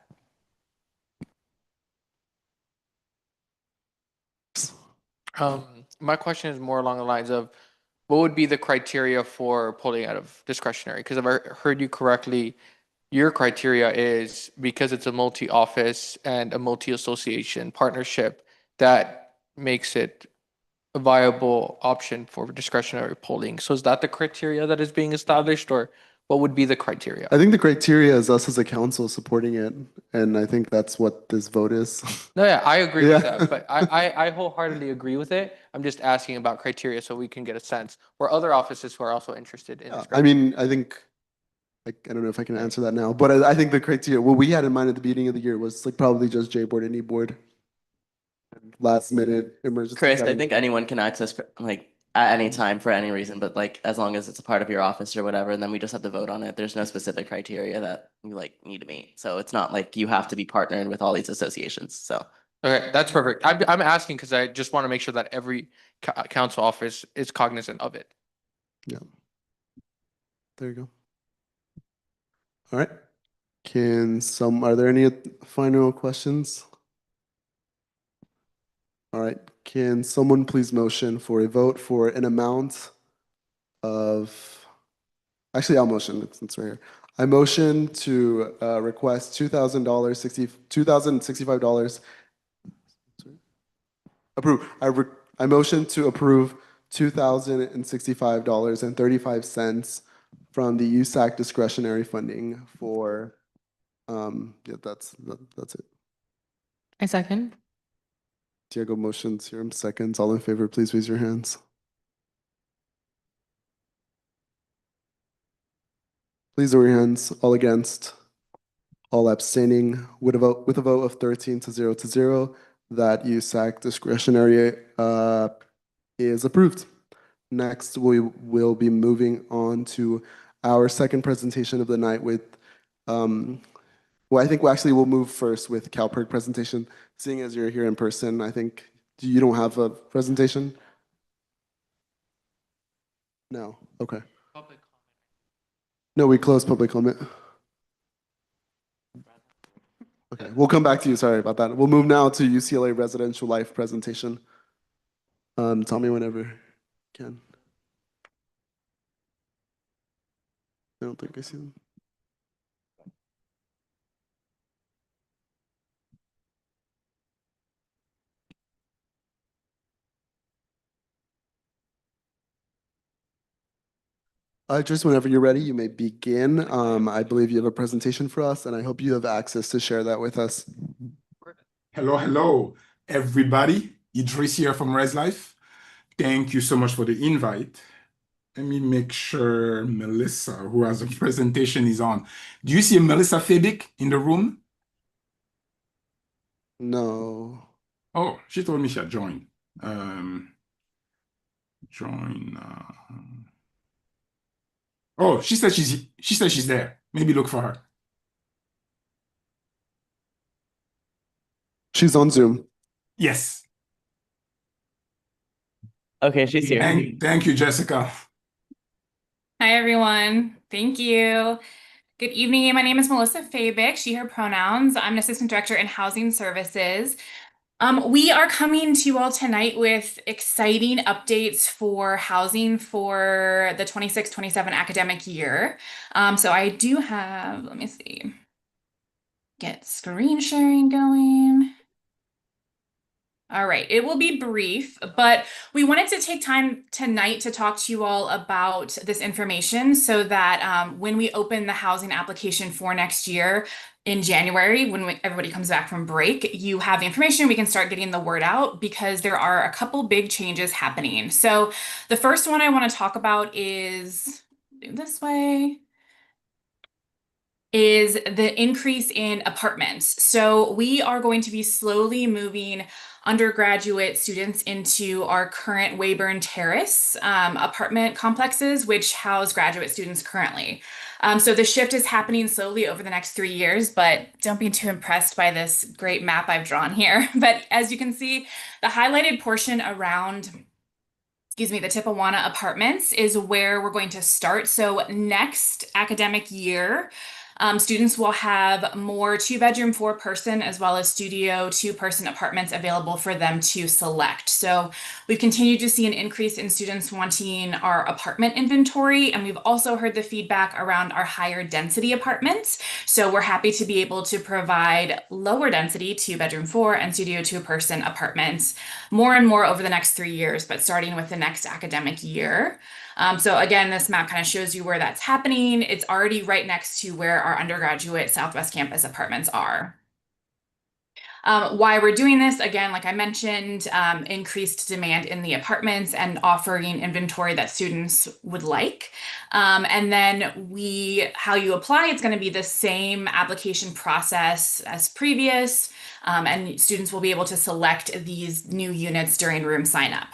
My question is more along the lines of what would be the criteria for pulling out of discretionary? Because if I heard you correctly, your criteria is because it's a multi-office and a multi-association partnership that makes it a viable option for discretionary polling. So is that the criteria that is being established, or what would be the criteria? I think the criteria is us as a council supporting it, and I think that's what this vote is. No, yeah, I agree with Yeah. that, but I wholeheartedly agree with it. I'm just asking about criteria so we can get a sense, or other offices who are also interested in I mean, I think, I don't know if I can answer that now, but I think the criteria, what we had in mind at the beginning of the year was like probably just J board and E board. Last minute emergency. Chris, I planning. think anyone can access like at any time for any reason, but like as long as it's a part of your office or whatever, and then we just have to vote on it. There's no specific criteria that you like need to meet. So it's not like you have to be partnered with all these associations. So Okay, that's perfect. I'm asking because I just want to make sure that every council office is cognizant of it. Yeah. There you go. All right. Are there any final questions? All right. Can someone please motion for a vote for an amount of, actually, I'll motion, it's right here. I motion to request $2,065. Approve. I motion to approve $2,065.35 from the USAC discretionary funding for, yeah, that's it. I second. Diego motions, Hiram seconds. All in favor, please raise your hands. Please lower your hands. All against. All abstaining. With a vote of 13 to 0, that USAC discretionary is approved. Next, we will be moving on to our second presentation of the night with, well, I think we'll move first with CalPERG presentation. Seeing as you're here in person, I think, you don't have a presentation? No, okay. No, we closed public comment. Okay, we'll come back to you, sorry about that. We'll move now to UCLA Residential Life presentation. Tell me whenever you can. I don't think I see them. Just whenever you're ready, you may begin. I believe you have a presentation for us, and I hope you have access to share that with us. Hello, everybody. Idris here from Res Life. Thank you so much for the invite. Let me make sure Melissa, who has a presentation, is on. Do you see Melissa Febic in the room? No. Oh, she told me she had joined. Oh, she said she's there. Maybe look for her. She's on Zoom. Yes. okay, she's here. Thank you, Jessica. Hi, everyone. Thank you. Good evening. My name is Melissa Fabic, she, her pronouns. I'm an assistant director in housing services. We are coming to you all tonight with exciting updates for housing for the 26-27 academic year. So I do have, let me see, get screen sharing going. All right, it will be brief, but we wanted to take time tonight to talk to you all about this information so that when we open the housing application for next year in January, when everybody comes back from break, you have the information, we can start getting the word out because there are a couple big changes happening. So the first one I want to talk about is this way. is the increase in apartments. So we are going to be slowly moving undergraduate students into our current Weyburn Terrace apartment complexes, which house graduate students currently. So the shift is happening slowly over the next 3 years, but don't be too impressed by this great map I've drawn here. But as you can see, the highlighted portion around the Tippewana Apartments is where we're going to start. So next academic year, students will have more 2-bedroom, 4-person, as well as studio 2-person apartments available for them to select. So we've continued to see an increase in students wanting our apartment inventory, and we've also heard the feedback around our higher density apartments. So we're happy to be able to provide lower density 2-bedroom, 4 and studio 2-person apartments more and more over the next 3 years, but starting with the next academic year. So again, this map kind of shows you where that's happening. It's already right next to where our undergraduate Southwest Campus apartments are. Why we're doing this, again, like I mentioned, increased demand in the apartments and offering inventory that students would like. And then how you apply, it's going to be the same application process as previous, and students will be able to select these new units during room sign up.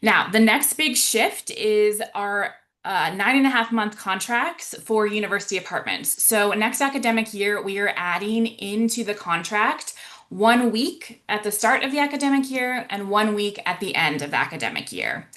Now, the next big shift is our 9.5-month contracts for university apartments. So next academic year, we are adding into the contract 1 week at the start of the academic year and 1 week at the end of the academic year.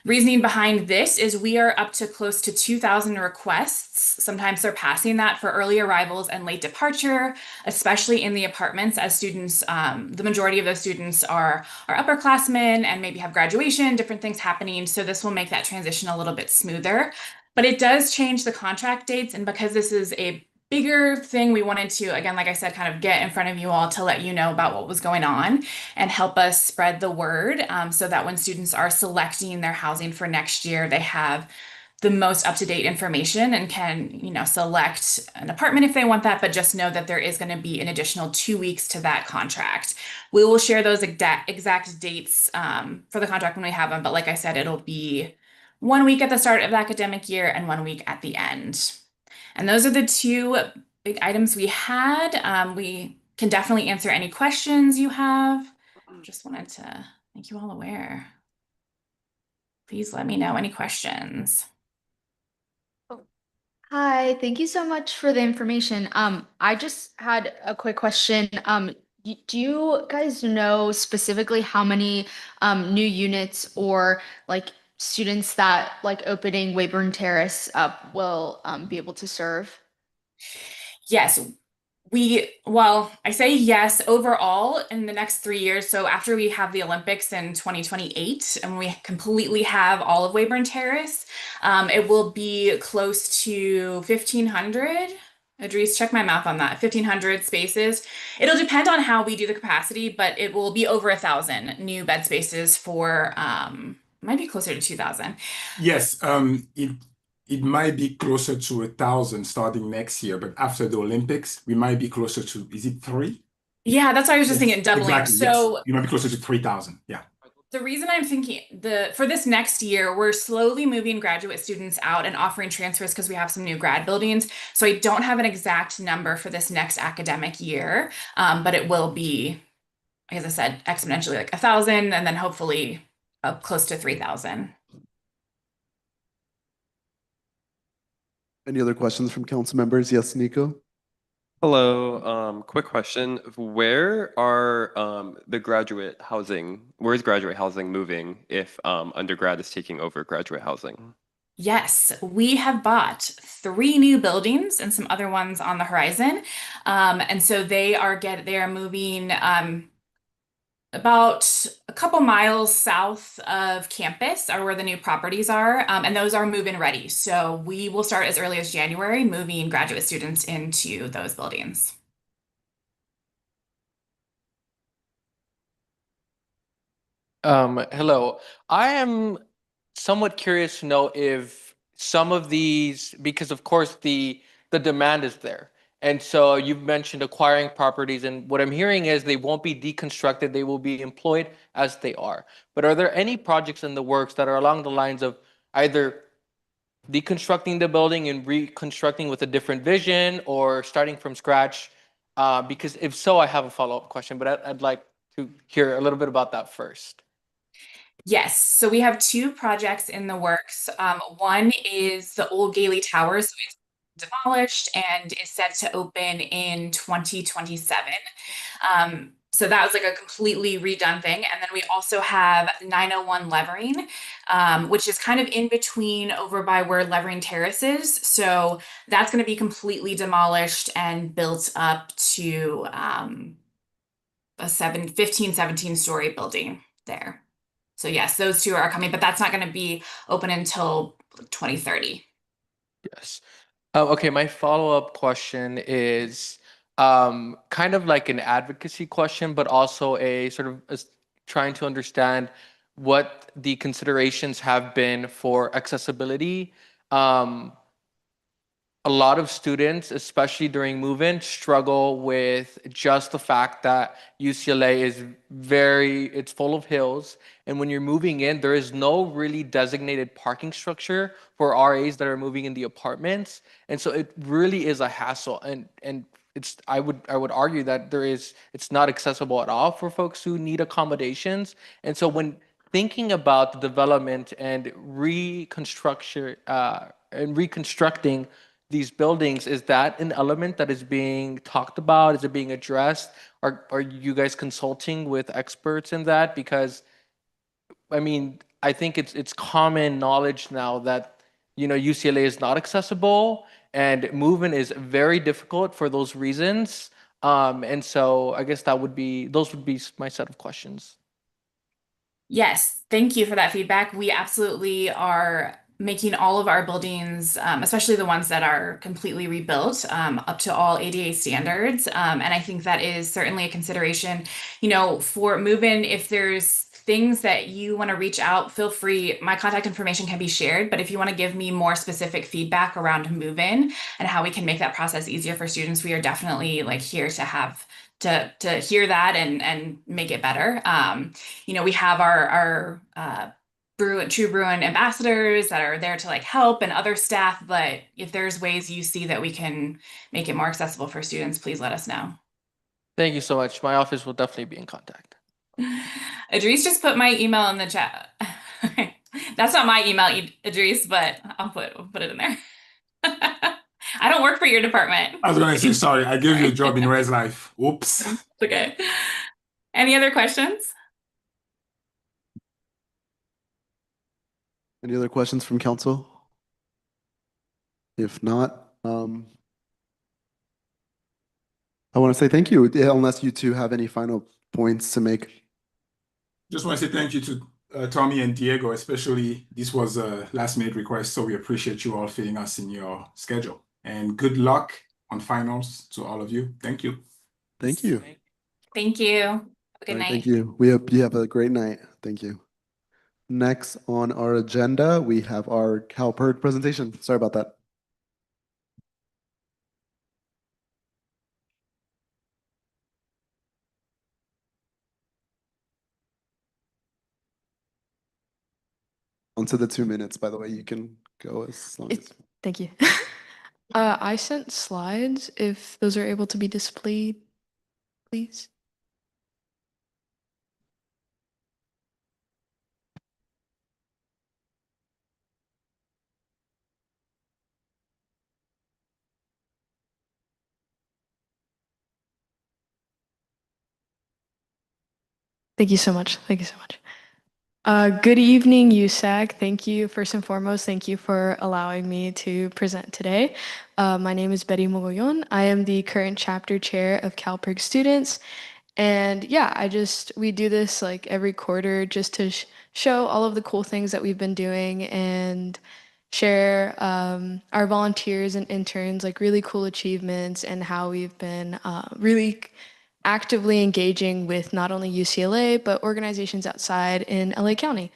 Reasoning behind this is we are up to close to 2,000 requests, sometimes surpassing that for early arrivals and late departure, especially in the apartments as students, the majority of those students are upperclassmen and maybe have graduation, different things happening. So this will make that transition a little bit smoother. But it does change the contract dates. And because this is a bigger thing, we wanted to, again, like I said, kind of get in front of you all to let you know about what was going on and help us spread the word so that when students are selecting their housing for next year, they have the most up-to-date information and can, select an apartment if they want that, but just know that there is going to be an additional 2 weeks to that contract. We will share those exact dates for the contract when we have them, but like I said, it'll be 1 week at the start of the academic year and 1 week at the end. And those are the two big items we had. We can definitely answer any questions you have. Just wanted to make you all aware. Please let me know any questions. Hi, thank you so much for the information. I just had a quick question. Do you guys know specifically how many new units or like students that like opening Weyburn Terrace up will be able to serve? Yes, I say yes overall in the next 3 years. So after we have the Olympics in 2028 and we completely have all of Weyburn Terrace, it will be close to 1,500. Idris, check my math on that. 1,500 spaces. It'll depend on how we do the capacity, but it will be over 1,000 new bed spaces for, might be closer to 2,000. Yes, it might be closer to 1,000 starting next year, but after the Olympics, we might be closer to, is it 3? Yeah, that's why I was just Yes, thinking doubling. exactly, So yes. You might be closer to 3,000. Yeah. the reason I'm thinking for this next year, we're slowly moving graduate students out and offering transfers because we have some new grad buildings. So I don't have an exact number for this next academic year, but it will be, as I said, exponentially like 1,000 and then hopefully up close to 3,000. Any other questions from council members? Yes, Nico? Hello, quick question. Where's graduate housing moving if undergrad is taking over graduate housing? Yes, we have bought 3 new buildings and some other ones on the horizon. And so they are moving about a couple miles south of campus are where the new properties are, and those are move-in ready. So we will start as early as January moving graduate students into those buildings. Hello. I am somewhat curious to know if some of these, because of course the demand is there. And so you've mentioned acquiring properties, and what I'm hearing is they won't be deconstructed, they will be employed as they are. But are there any projects in the works that are along the lines of either deconstructing the building and reconstructing with a different vision or starting from scratch? Because if so, I have a follow-up question, but I'd like to hear a little bit about that first. Yes, so we have two projects in the works. One is the old Gailey Tower, so it's demolished and is set to open in 2027. So that was like a completely redone thing. And then we also have 901 Levering, which is kind of in between over by where Levering Terrace is. So that's going to be completely demolished and built up to a 15, 17-story building there. So yes, those two are coming, but that's not going to be open until 2030. Yes. Okay, my follow-up question is kind of like an advocacy question, but also a sort of trying to understand what the considerations have been for accessibility. A lot of students, especially during move-in, struggle with just the fact that UCLA is it's full of hills. And when you're moving in, there is no really designated parking structure for RAs that are moving in the apartments. And so it really is a hassle. And I would argue that it's not accessible at all for folks who need accommodations. And so when thinking about the development and reconstructing these buildings, is that an element that is being talked about? Is it being addressed? Are you guys consulting with experts in that? Because I mean, I think it's common knowledge now that UCLA is not accessible and movement is very difficult for those reasons. And so I guess those would be my set of questions. Yes, thank you for that feedback. We absolutely are making all of our buildings, especially the ones that are completely rebuilt, up to all ADA standards. And I think that is certainly a consideration, for move-in. If there's things that you want to reach out, feel free. My contact information can be shared, but if you want to give me more specific feedback around move-in and how we can make that process easier for students, we are definitely here to hear that and make it better. We have our True Bruin ambassadors that are there to help and other staff, but if there's ways you see that we can make it more accessible for students, please let us know. Thank you so much. My office will definitely be in contact. Idris just put my email in the chat. That's not my email, Idris, but I'll put it in there. I don't work for your department. I was going to say, sorry, I gave you a job in Res Life. Oops. It's okay. Any other questions? Any other questions from council? If not, I want to say thank you, unless you two have any final points to make. Just want to say thank you to Tommy and Diego, especially. This was a last-minute request, so we appreciate you all fitting us in your schedule. And good luck on finals to all of you. Thank you. Thank you. Thank you. Have a good night. Thank you. We hope you have a great night. Thank you. Next on our agenda, we have our CalPERG presentation. Sorry about that. Onto the 2 minutes, by the way, you can go as long as. Thank you. I sent slides, if those are able to be displayed, please. Thank you so much. Thank you so much. Good evening, USAC. Thank you. First and foremost, thank you for allowing me to present today. My name is Betty Mogollon. I am the current chapter chair of CalPERG Students. And yeah, we do this every quarter just to show all of the cool things that we've been doing and share our volunteers and interns, really cool achievements and how we've been really actively engaging with not only UCLA, but organizations outside in LA County.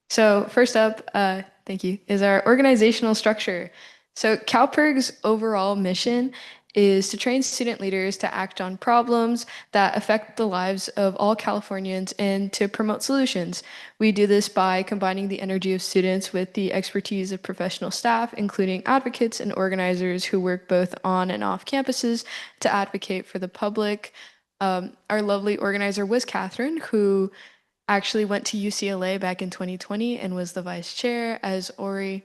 So first up, thank you, is our organizational structure. So CalPERG's overall mission is to train student leaders to act on problems that affect the lives of all Californians and to promote solutions. We do this by combining the energy of students with the expertise of professional staff, including advocates and organizers who work both on and off campuses to advocate for the public. Our lovely organizer was Catherine, who actually went to UCLA back in 2020 and was the vice chair, as Ori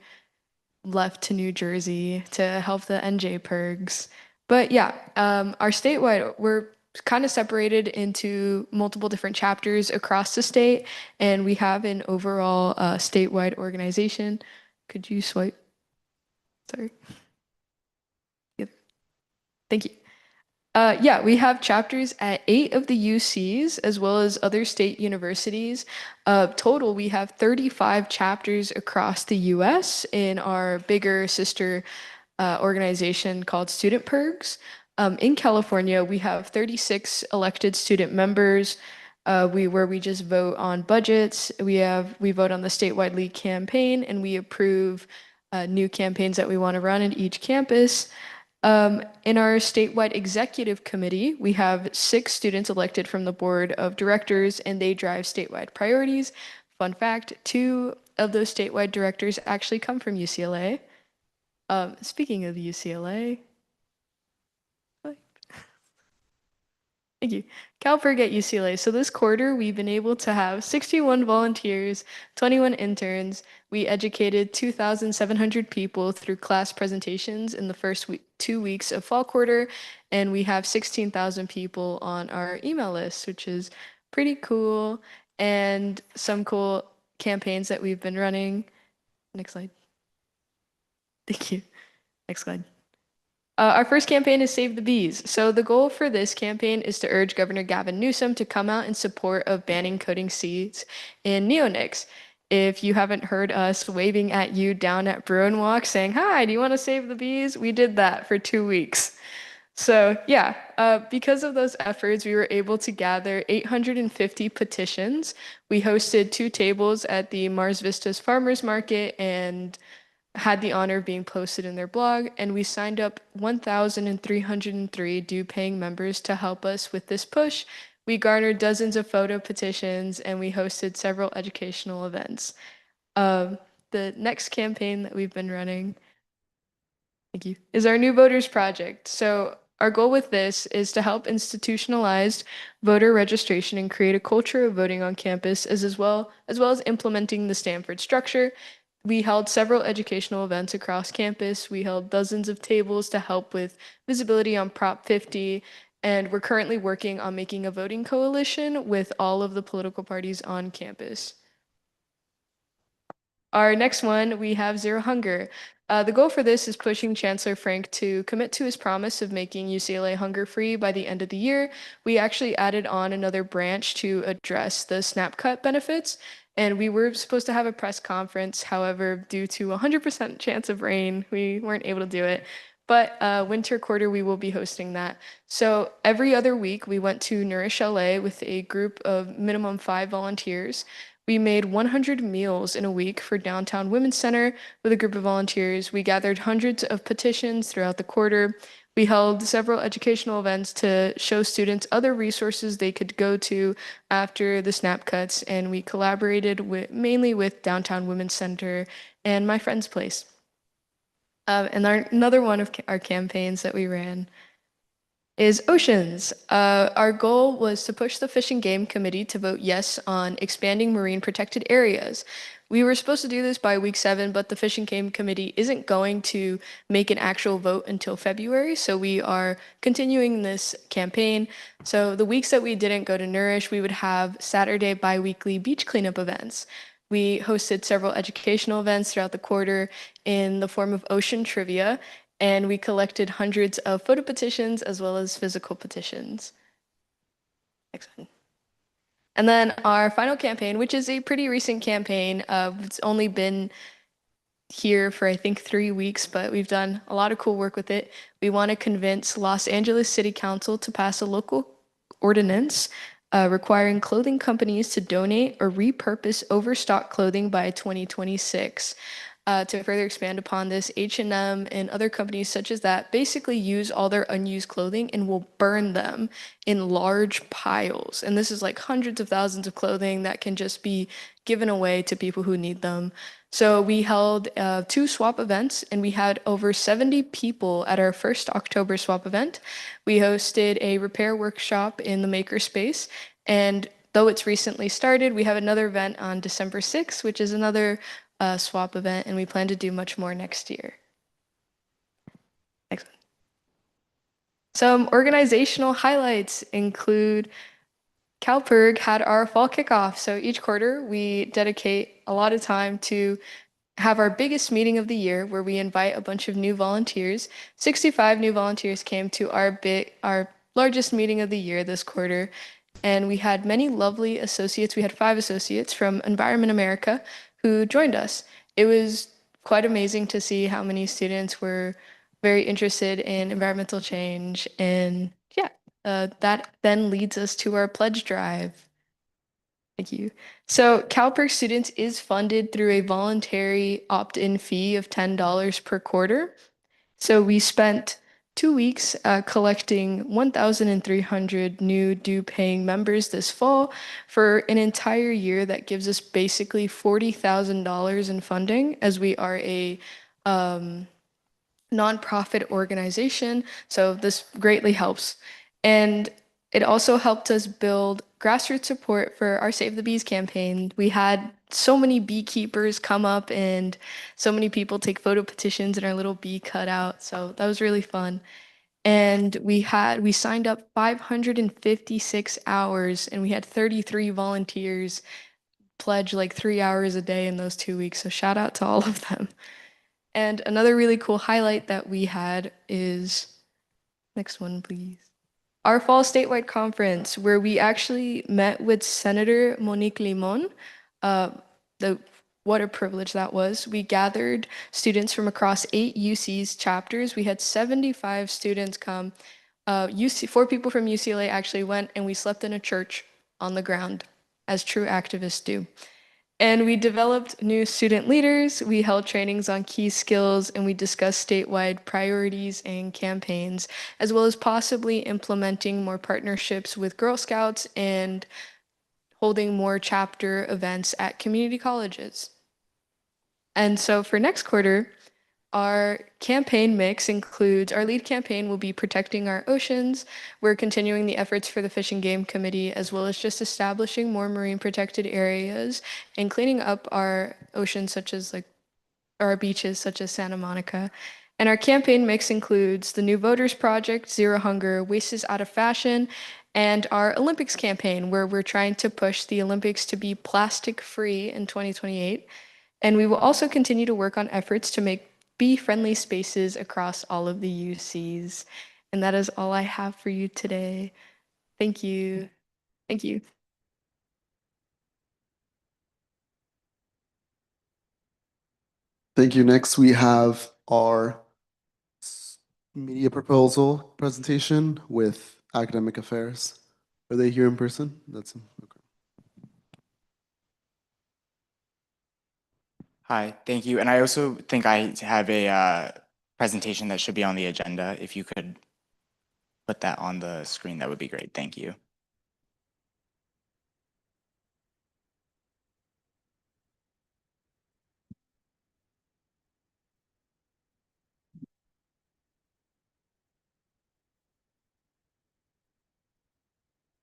left to New Jersey to help the NJ Pergs. But yeah, our statewide, we're kind of separated into multiple different chapters across the state, and we have an overall statewide organization. Could you swipe? Sorry. Yep. Thank you. Yeah, we have chapters at 8 of the UCs as well as other state universities. Total, we have 35 chapters across the US in our bigger sister organization called Student Pergs. In California, we have 36 elected student members. Where we just vote on budgets. We vote on the statewide league campaign, and we approve new campaigns that we want to run at each campus. In our statewide executive committee, we have 6 students elected from the board of directors, and they drive statewide priorities. Fun fact, 2 of those statewide directors actually come from UCLA. Speaking of UCLA, thank you. CalPerg at UCLA. So this quarter, we've been able to have 61 volunteers, 21 interns. We educated 2,700 people through class presentations in the first 2 weeks of fall quarter, and we have 16,000 people on our email list, which is pretty cool, and some cool campaigns that we've been running. Next slide. Thank you. Next slide. Our first campaign is Save the Bees. So the goal for this campaign is to urge Governor Gavin Newsom to come out in support of banning coating seeds in neonics. If you haven't heard us waving at you down at Bruin Walk saying, "Hi, do you want to save the bees?" We did that for 2 weeks. So yeah, because of those efforts, we were able to gather 850 petitions. We hosted 2 tables at the Mars Vistas Farmers Market and had the honor of being posted in their blog, and we signed up 1,303 due-paying members to help us with this push. We garnered dozens of photo petitions, and we hosted several educational events. The next campaign that we've been running, thank you, is our New Voters Project. So our goal with this is to help institutionalize voter registration and create a culture of voting on campus, as well as implementing the Stanford structure. We held several educational events across campus. We held dozens of tables to help with visibility on Prop 50, and we're currently working on making a voting coalition with all of the political parties on campus. Our next one, we have Zero Hunger. The goal for this is pushing Chancellor Frank to commit to his promise of making UCLA hunger-free by the end of the year. We actually added on another branch to address the SNAP cut benefits, and we were supposed to have a press conference. However, due to 100% chance of rain, we weren't able to do it. But winter quarter, we will be hosting that. So every other week, we went to Nourish LA with a group of minimum 5 volunteers. We made 100 meals in a week for Downtown Women's Center with a group of volunteers. We gathered hundreds of petitions throughout the quarter. We held several educational events to show students other resources they could go to after the SNAP cuts, and we collaborated mainly with Downtown Women's Center and My Friend's Place. And another one of our campaigns that we ran is Oceans. Our goal was to push the Fish and Game Committee to vote yes on expanding marine protected areas. We were supposed to do this by week 7, but the Fish and Game Committee isn't going to make an actual vote until February, so we are continuing this campaign. So the weeks that we didn't go to Nourish, we would have Saturday bi-weekly beach cleanup events. We hosted several educational events throughout the quarter in the form of ocean trivia, and we collected hundreds of photo petitions as well as physical petitions. Next one. And then our final campaign, which is a pretty recent campaign. It's only been here for, I think, 3 weeks, but we've done a lot of cool work with it. We want to convince Los Angeles City Council to pass a local ordinance requiring clothing companies to donate or repurpose overstock clothing by 2026. To further expand upon this, H&M and other companies such as that basically use all their unused clothing and will burn them in large piles. And this is like hundreds of thousands of clothing that can just be given away to people who need them. So we held 2 swap events, and we had over 70 people at our first October swap event. We hosted a repair workshop in the makerspace, and though it's recently started, we have another event on December 6th, which is another swap event, and we plan to do much more next year. Next one. Some organizational highlights include CalPERG had our fall kickoff. So each quarter, we dedicate a lot of time to have our biggest meeting of the year where we invite a bunch of new volunteers. 65 new volunteers came to our largest meeting of the year this quarter. And we had many lovely associates. We had 5 associates from Environment America who joined us. It was quite amazing to see how many students were very interested in environmental change. And yeah, that then leads us to our pledge drive. Thank you. So CalPERG students is funded through a voluntary opt-in fee of $10 per quarter. So we spent 2 weeks collecting 1,300 new due-paying members this fall for an entire year. That gives us basically $40,000 in funding, as we are a nonprofit organization. So this greatly helps. And it also helped us build grassroots support for our Save the Bees campaign. We had so many beekeepers come up and so many people take photo petitions in our little bee cutout. So that was really fun. And we signed up 556 hours, and we had 33 volunteers pledge like 3 hours a day in those 2 weeks. So shout out to all of them. And another really cool highlight that we had is, next one, please. Our fall statewide conference, where we actually met with Senator Monique Limon. What a privilege that was. We gathered students from across 8 UC's chapters. We had 75 students come. 4 people from UCLA actually went, and we slept in a church on the ground, as true activists do. And we developed new student leaders, we held trainings on key skills, and we discussed statewide priorities and campaigns, as well as possibly implementing more partnerships with Girl Scouts and holding more chapter events at community colleges. And so for next quarter, our campaign mix includes, our lead campaign will be protecting our oceans. We're continuing the efforts for the Fish and Game Committee, as well as just establishing more marine protected areas and cleaning up our oceans, such as our beaches, such as Santa Monica. And our campaign mix includes the New Voters Project, Zero Hunger, Waste is Out of Fashion, and our Olympics campaign, where we're trying to push the Olympics to be plastic free in 2028. And we will also continue to work on efforts to make bee-friendly spaces across all of the UCs. And that is all I have for you today. Thank you. Thank you. Thank you. Next, we have our media proposal presentation with Academic Affairs. Are they here in person? That's okay. Hi, thank you. And I also think I have a presentation that should be on the agenda. If you could put that on the screen, that would be great. Thank you.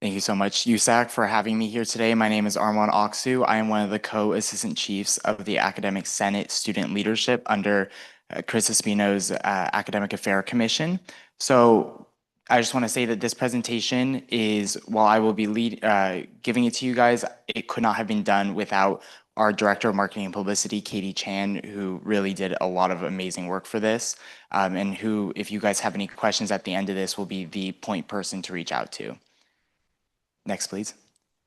Thank you so much, USAC, for having me here today. My name is Armand Oksu. I am one of the co-assistant chiefs of the Academic Senate Student Leadership under Chris Espino's Academic Affair Commission. So I just want to say that this presentation is, while I will be giving it to you guys, it could not have been done without our Director of Marketing and Publicity, Katie Chan, who really did a lot of amazing work for this, and who, if you guys have any questions at the end of this, will be the point person to reach out to. Next, please.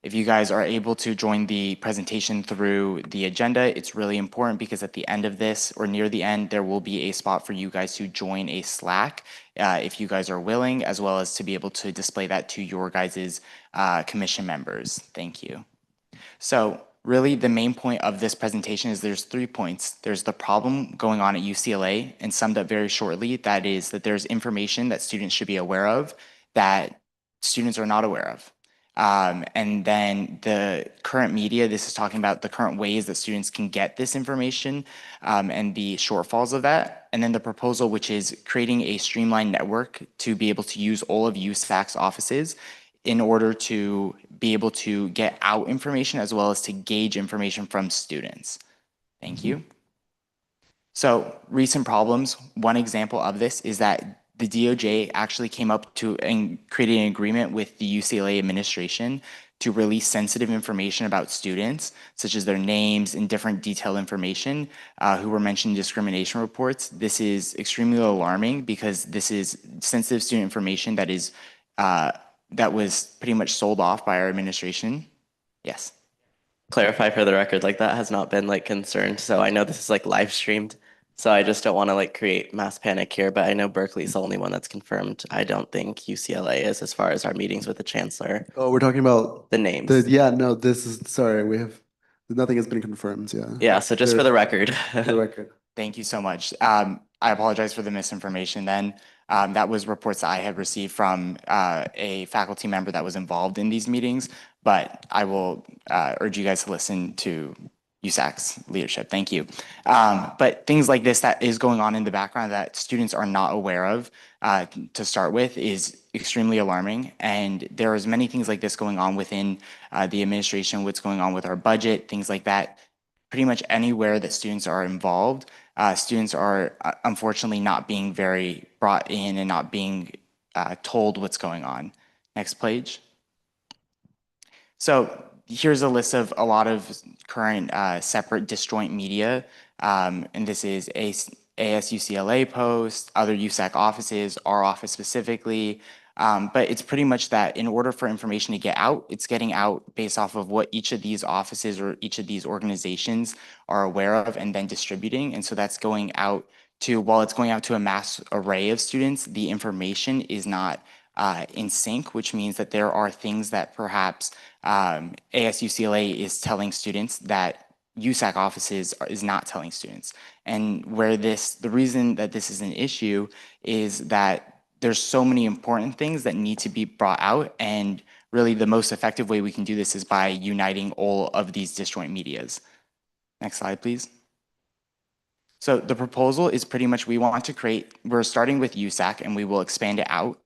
If you guys are able to join the presentation through the agenda, it's really important because at the end of this, or near the end, there will be a spot for you guys to join a Slack if you guys are willing, as well as to be able to display that to your guys' commission members. Thank you. So really the main point of this presentation is there's 3 points. There's the problem going on at UCLA, and summed up very shortly, that is that there's information that students should be aware of that students are not aware of. And then the current media, this is talking about the current ways that students can get this information and the shortfalls of that. And then the proposal, which is creating a streamlined network to be able to use all of USAC's offices in order to be able to get out information as well as to gauge information from students. Thank you. So recent problems, one example of this is that the DOJ actually came up to and created an agreement with the UCLA administration to release sensitive information about students, such as their names and different detailed information who were mentioned in discrimination reports. This is extremely alarming because this is sensitive student information that is that was pretty much sold off by our administration. Yes. Clarify for the record, like that has not been like concerned. So I know this is like live streamed. So I just don't want to like create mass panic here, but I know Berkeley's the only one that's confirmed. I don't think UCLA is as far as our meetings with the chancellor. Oh, we're talking about the names. yeah, no, this is, sorry, nothing has been confirmed, yeah. Yeah, so just for the record. For the record. Thank you so much. I apologize for the misinformation then. That was reports that I had received from a faculty member that was involved in these meetings, but I will urge you guys to listen to USAC's leadership. Thank you. But things like this that is going on in the background that students are not aware of to start with is extremely alarming. And there is many things like this going on within the administration, what's going on with our budget, things like that. Pretty much anywhere that students are involved, students are unfortunately not being very brought in and not being told what's going on. Next page. So here's a list of a lot of current separate disjoint media, and this is ASUCLA Post, other USAC offices, our office specifically, but it's pretty much that in order for information to get out, it's getting out based off of what each of these offices or each of these organizations are aware of and then distributing. And so that's going out to, while it's going out to a mass array of students, the information is not in sync, which means that there are things that perhaps ASUCLA is telling students that USAC offices is not telling students. And where the reason that this is an issue is that there's so many important things that need to be brought out, and really the most effective way we can do this is by uniting all of these disjoint medias. Next slide, please. So the proposal is pretty much we're starting with USAC and we will expand it out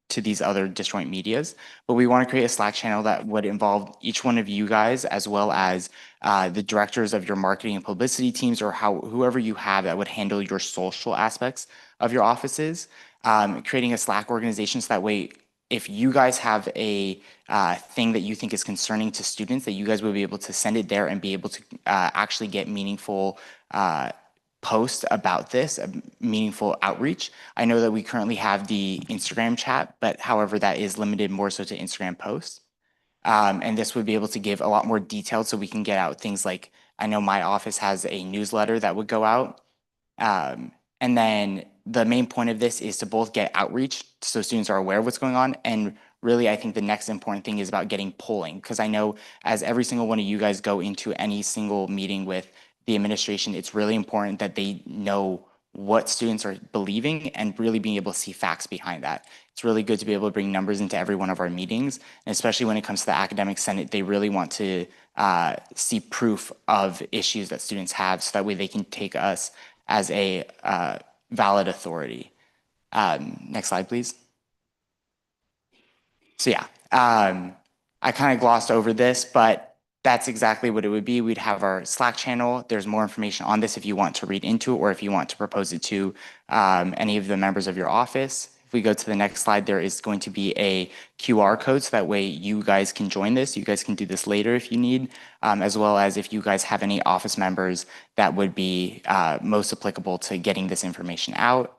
to these other disjoint medias, but we want to create a Slack channel that would involve each one of you guys as well as the directors of your marketing and publicity teams or whoever you have that would handle your social aspects of your offices, creating a Slack organization so that way if you guys have a thing that you think is concerning to students, that you guys will be able to send it there and be able to actually get meaningful post about this, a meaningful outreach. I know that we currently have the Instagram chat, but however, that is limited more so to Instagram posts. And this would be able to give a lot more detail so we can get out things like, I know my office has a newsletter that would go out. And then the main point of this is to both get outreach so students are aware of what's going on. And really, I think the next important thing is about getting polling, because I know as every single one of you guys go into any single meeting with the administration, it's really important that they know what students are believing and really being able to see facts behind that. It's really good to be able to bring numbers into every one of our meetings, and especially when it comes to the academic senate, they really want to see proof of issues that students have so that way they can take us as a valid authority. Next slide, please. So yeah, I kind of glossed over this, but that's exactly what it would be. We'd have our Slack channel. There's more information on this if you want to read into it or if you want to propose it to any of the members of your office. If we go to the next slide, there is going to be a QR code so that way you guys can join this. You guys can do this later if you need, as well as if you guys have any office members that would be most applicable to getting this information out.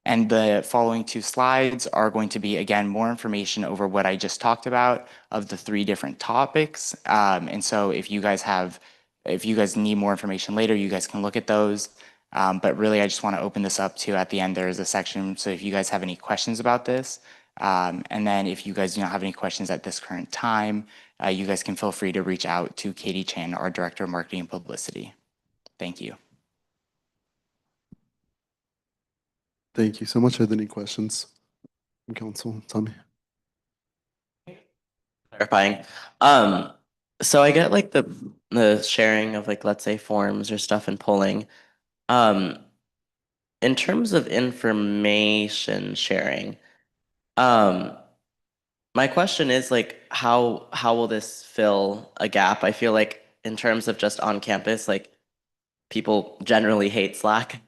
And the following 2 slides are going to be, again, more information over what I just talked about of the 3 different topics. And so if you guys need more information later, you guys can look at those. But really, I just want to open this up to, at the end, there is a section. So if you guys have any questions about this, And then if you guys do not have any questions at this current time, you guys can feel free to reach out to Katie Chan, our Director of Marketing and Publicity. Thank you. Thank you so much. Are there any questions from council? Tommy? Clarifying. So I get like the sharing of like, let's say forms or stuff and polling. In terms of information sharing, my question is like, how will this fill a gap? I feel like in terms of just on campus, like people generally hate Slack.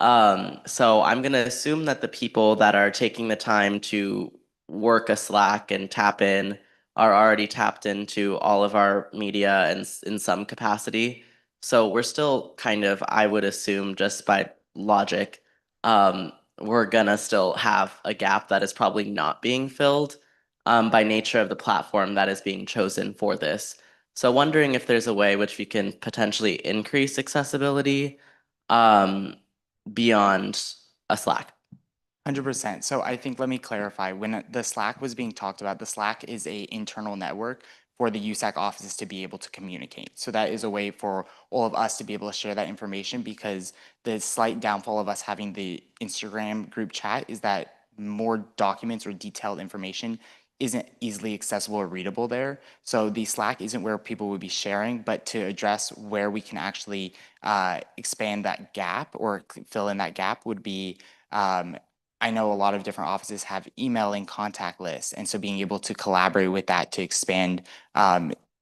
So I'm gonna assume that the people that are taking the time to work a Slack and tap in are already tapped into all of our media in some capacity. So we're still kind of, I would assume, just by logic, we're gonna still have a gap that is probably not being filled by nature of the platform that is being chosen for this. So wondering if there's a way which we can potentially increase accessibility beyond a Slack. 100%. So I think, let me clarify, when the Slack was being talked about, the Slack is a internal network for the USAC offices to be able to communicate. So that is a way for all of us to be able to share that information, because the slight downfall of us having the Instagram group chat is that more documents or detailed information isn't easily accessible or readable there. So the Slack isn't where people would be sharing, but to address where we can actually expand that gap or fill in that gap would be, I know a lot of different offices have email and contact lists, and so being able to collaborate with that to expand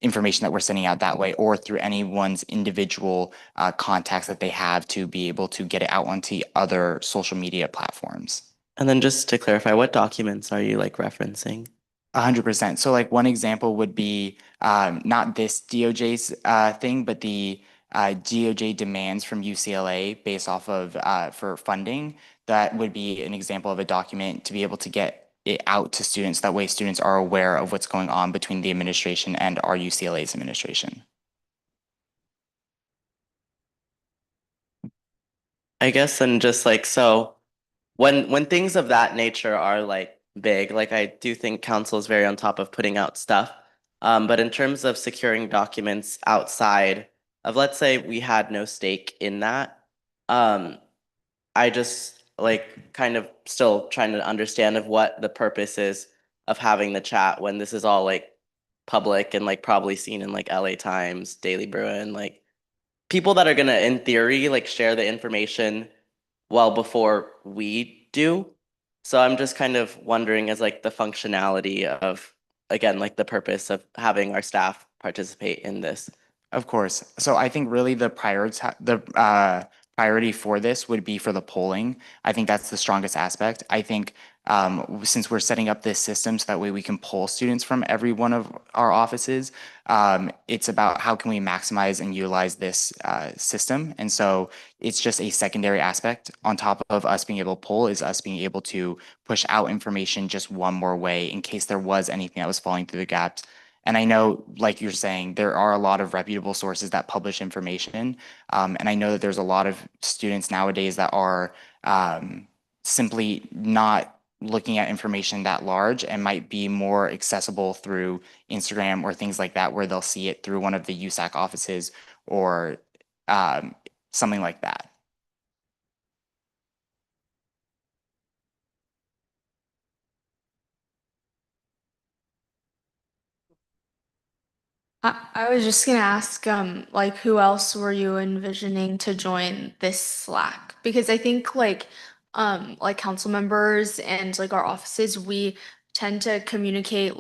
information that we're sending out that way, or through anyone's individual contacts that they have, to be able to get it out onto other social media platforms. And then just to clarify, what documents are you like referencing? 100%. So like one example would be not this DOJ's thing, but the DOJ demands from UCLA based off of for funding. That would be an example of a document to be able to get it out to students. That way students are aware of what's going on between the administration and our UCLA's administration. I guess, and just like, so when things of that nature are like big, like I do think council is very on top of putting out stuff. But in terms of securing documents outside of, let's say we had no stake in that, I just like kind of still trying to understand of what the purpose is of having the chat when this is all like public and like probably seen in like LA Times, Daily Bruin, like people that are gonna in theory like share the information well before we do. So I'm just kind of wondering as like the functionality of, again, like the purpose of having our staff participate in this. Of course. So I think really the priority for this would be for the polling. I think that's the strongest aspect. I think since we're setting up this system so that way we can poll students from every one of our offices, it's about how can we maximize and utilize this system. And so it's just a secondary aspect on top of us being able to poll, is us being able to push out information just one more way in case there was anything that was falling through the gaps. And I know, like you're saying, there are a lot of reputable sources that publish information. And I know that there's a lot of students nowadays that are simply not looking at information that large and might be more accessible through Instagram or things like that, where they'll see it through one of the USAC offices or something like that. I was just gonna ask, like, who else were you envisioning to join this Slack? Because I think like council members and like our offices, we tend to communicate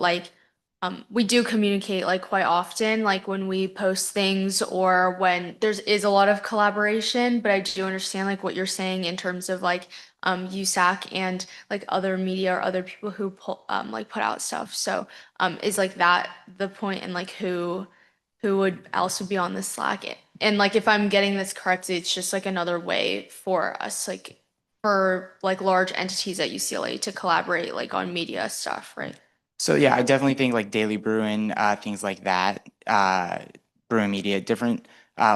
we do communicate like quite often, like when we post things or when is a lot of collaboration, but I do understand like what you're saying in terms of like USAC and like other media or other people who like put out stuff. So is like that the point, and like who would else would be on this Slack? And like if I'm getting this correctly, it's just like another way for us, like for like large entities at UCLA to collaborate like on media stuff, right? So yeah, I definitely think like Daily Bruin, things like that, Bruin Media, different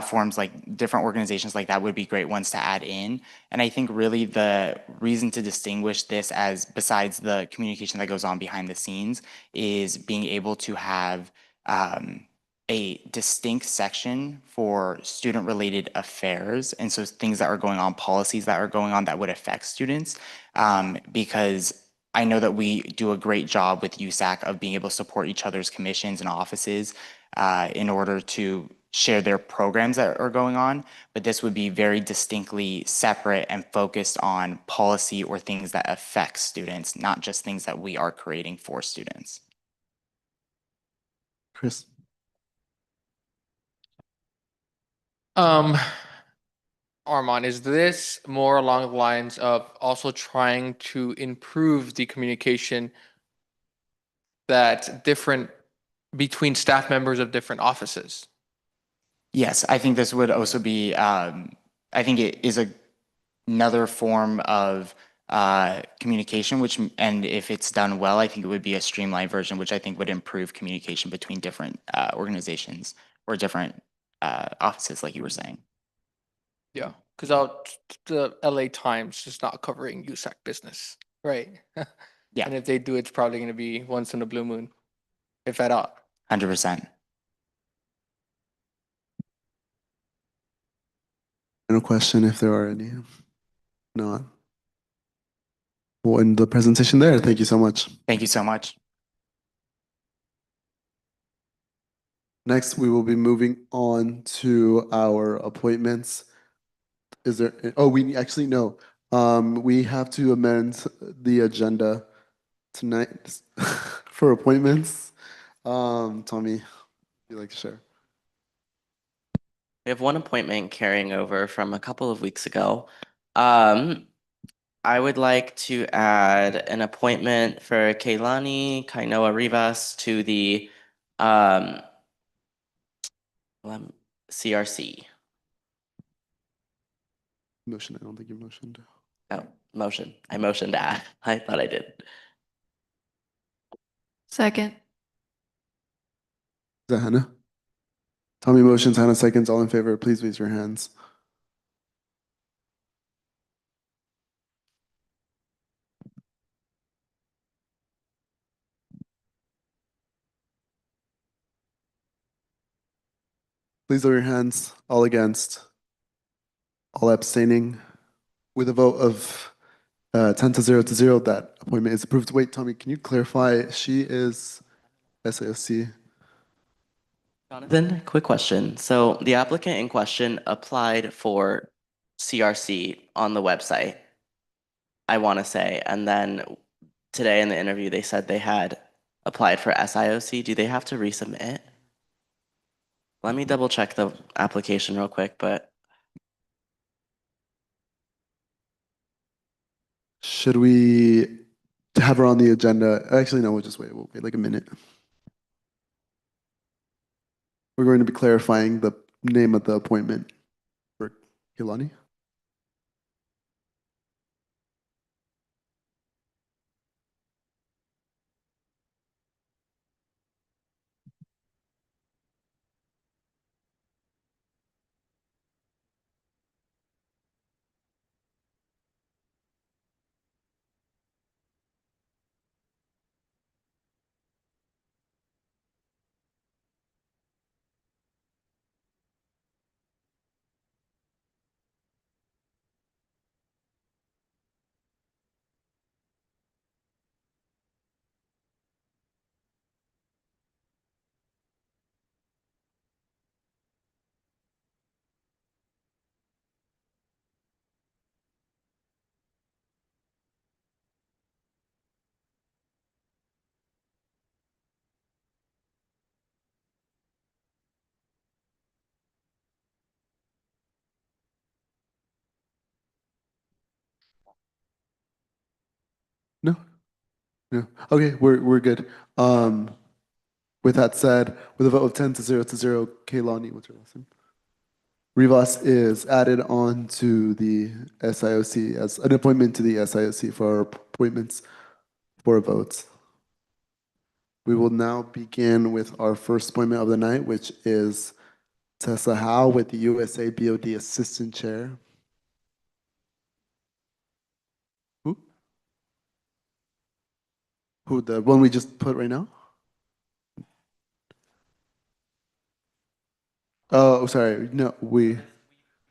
forms like different organizations like that would be great ones to add in. And I think really the reason to distinguish this as besides the communication that goes on behind the scenes is being able to have a distinct section for student-related affairs. And so things that are going on, policies that are going on that would affect students. Because I know that we do a great job with USAC of being able to support each other's commissions and offices in order to share their programs that are going on, but this would be very distinctly separate and focused on policy or things that affect students, not just things that we are creating for students. Chris? Armand, is this more along the lines of also trying to improve the communication that different between staff members of different offices? Yes, I think this would also be, I think it is another form of communication, and if it's done well, I think it would be a streamlined version, which I think would improve communication between different organizations or different offices, like you were saying. Yeah, because the LA Times is not covering USAC business, right? Yeah. And if they do, it's probably going to be once in a blue moon, if at all. 100%. Final question, if there are any. No. We'll end the presentation there. Thank you so much. Thank you so much. Next, we will be moving on to our appointments. Is there, oh, we actually no. We have to amend the agenda tonight for appointments. Tommy, would you like to share? We have one appointment carrying over from a couple of weeks ago. I would like to add an appointment for Keilani Kainoa Rivas to the CRC. Motion, I don't think you motioned. Oh, motion. I motioned to add. I thought I did. Second. Is that Hannah? Tommy motions, Hannah seconds. All in favor, please raise your hands. Please lower your hands. All against. All abstaining. With a vote of 10 to 0 to 0, that appointment is approved. Wait, Tommy, can you clarify? She is SAOC. Then, quick question. So the applicant in question applied for CRC on the website, I want to say, and then today in the interview they said they had applied for SIOC. Do they have to resubmit? Let me double check the application real quick, but Should we have her on the agenda? Actually, no, we'll just wait. We'll wait like a minute. We're going to be clarifying the name of the appointment for Keilani. No? No. Okay, we're good. With that said, with a vote of 10 to 0 to 0, Keilani, what's your last name? Rivas is added on to the SIOC as an appointment to the SIOC for our appointments for votes. We will now begin with our first appointment of the night, which is Tessa Howe with the USA BOD Assistant Chair. Who? Who, the one we just put right now? Oh, sorry. No, we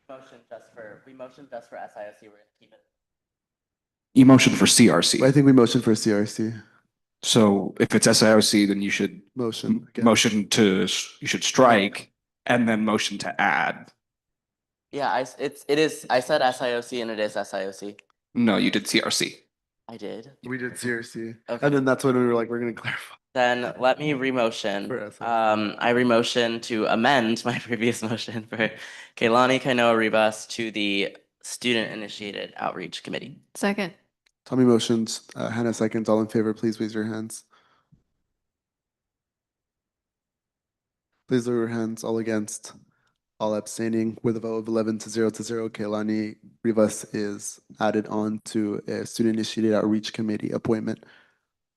motioned just for SIOC, we're gonna keep it. You motioned for CRC. I think we motioned for CRC. So if it's SIOC, then you should Motion. again. you should strike and then motion to add. Yeah, it is, I said SIOC and it is SIOC. No, you did CRC. I did. We did CRC. Okay. And then that's when we were like, we're going to clarify. Then let me remotion. For SIOC. I remotion to amend my previous motion for Kaylani Kainoa Rivas to the Student Initiated Outreach Committee. Second. Tommy motions, Hannah seconds. All in favor, please raise your hands. Please lower your hands. All against. All abstaining. With a vote of 11 to 0 to 0, Kaylani Rivas is added on to a Student Initiated Outreach Committee appointment.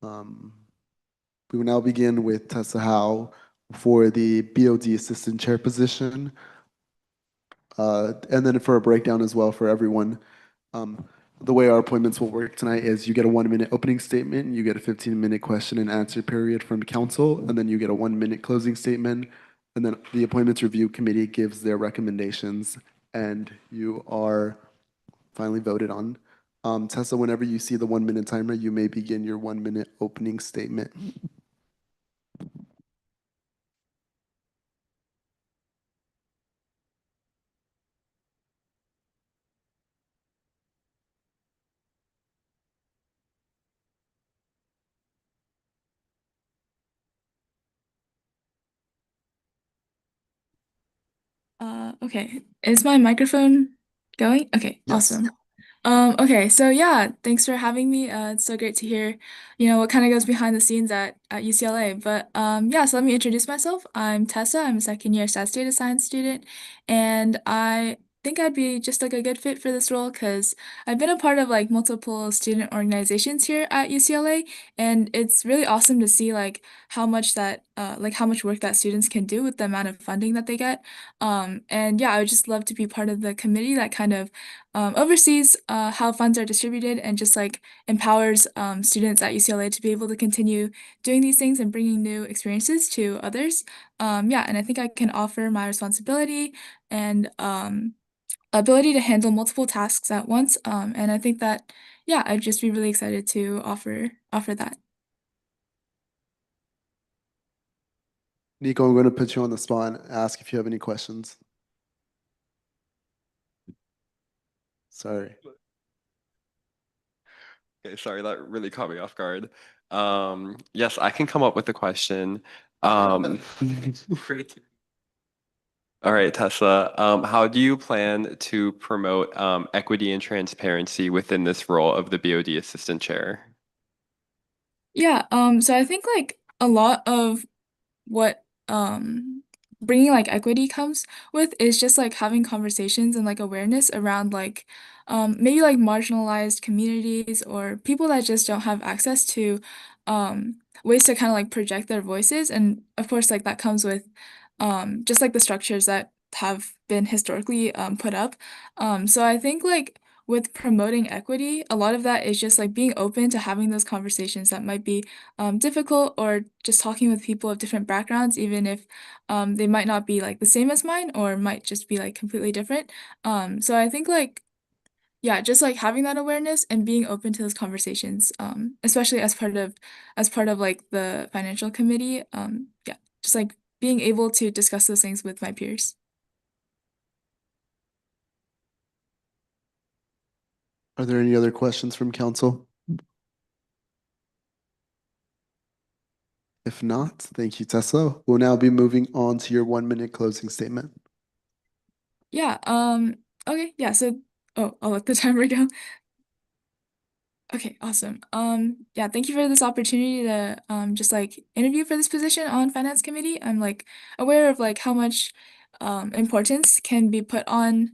We will now begin with Tessa Howe for the BOD Assistant Chair position. And then for a breakdown as well for everyone. The way our appointments will work tonight is you get a 1-minute opening statement, you get a 15-minute question and answer period from council, and then you get a 1-minute closing statement. And then the Appointments Review Committee gives their recommendations, and you are finally voted on. Tessa, whenever you see the 1-minute timer, you may begin your 1-minute opening statement. Okay. Is my microphone going? Okay, Yes. awesome. Okay, so yeah, thanks for having me. It's so great to hear, what kind of goes behind the scenes at UCLA. But yeah, so let me introduce myself. I'm Tessa. I'm a second-year stats data science student, and I think I'd be just like a good fit for this role because I've been a part of like multiple student organizations here at UCLA, and it's really awesome to see like how much how much work that students can do with the amount of funding that they get. And yeah, I would just love to be part of the committee that kind of oversees how funds are distributed and just like empowers students at UCLA to be able to continue doing these things and bringing new experiences to others. Yeah, and I think I can offer my responsibility and ability to handle multiple tasks at once. And I think that, yeah, I'd just be really excited to offer that. Nico, I'm going to put you on the spot and ask if you have any questions. Sorry. Okay, sorry, that really caught me off guard. Yes, I can come up with a question. All right, Tesla, how do you plan to promote equity and transparency within this role of the BOD Assistant Chair? Yeah, so I think like a lot of what bringing like equity comes with is just like having conversations and like awareness around like maybe like marginalized communities or people that just don't have access to ways to kind of like project their voices, and of course like that comes with just like the structures that have been historically put up. So I think like with promoting equity, a lot of that is just like being open to having those conversations that might be difficult, or just talking with people of different backgrounds, even if they might not be like the same as mine or might just be like completely different. So I think like, yeah, just like having that awareness and being open to those conversations, especially as part of like the financial committee. Yeah, just like being able to discuss those things with my peers. Are there any other questions from council? If not, thank you, Tessa. We'll now be moving on to your 1-minute closing statement. Yeah, okay, yeah, so I'll let the timer go. Okay, awesome. Yeah, thank you for this opportunity to just like interview for this position on finance committee. I'm like aware of like how much importance can be put on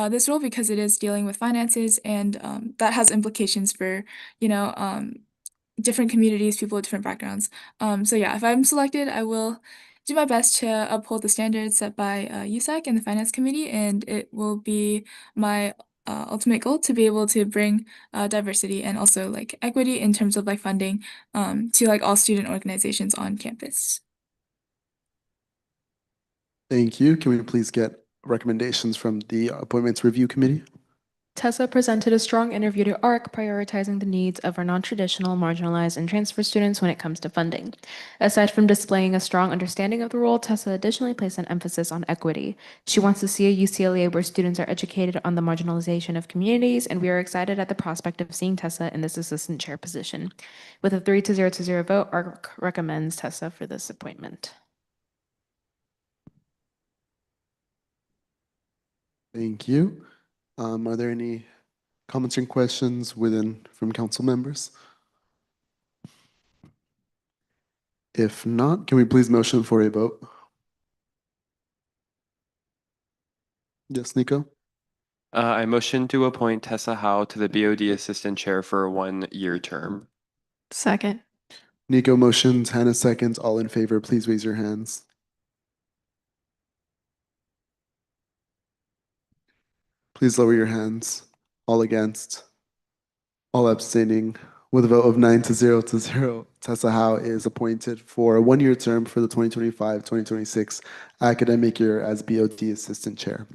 this role because it is dealing with finances, and that has implications for, you know, um different communities, people with different backgrounds. So yeah, if I'm selected, I will do my best to uphold the standards set by USAC and the Finance Committee, and it will be my ultimate goal to be able to bring diversity and also like equity in terms of like funding to like all student organizations on campus. Thank you. Can we please get recommendations from the Appointments Review Committee? Tessa presented a strong interview to ARC, prioritizing the needs of our non-traditional, marginalized, and transfer students when it comes to funding. Aside from displaying a strong understanding of the role, Tessa additionally placed an emphasis on equity. She wants to see a UCLA where students are educated on the marginalization of communities, and we are excited at the prospect of seeing Tessa in this assistant chair position. With a 3-0 vote, ARC recommends Tessa for this appointment. Thank you. Are there any comments and questions from council members? If not, can we please motion for a vote? Yes, Nico? I motion to appoint Tessa Howe to the BOD Assistant Chair for a 1-year term. Second. Nico motions, Hannah seconds. All in favor, please raise your hands. Please lower your hands. All against. All abstaining. With a vote of 9-0, Tessa Howe is appointed for a 1-year term for the 2025-2026 academic year as BOD Assistant Chair.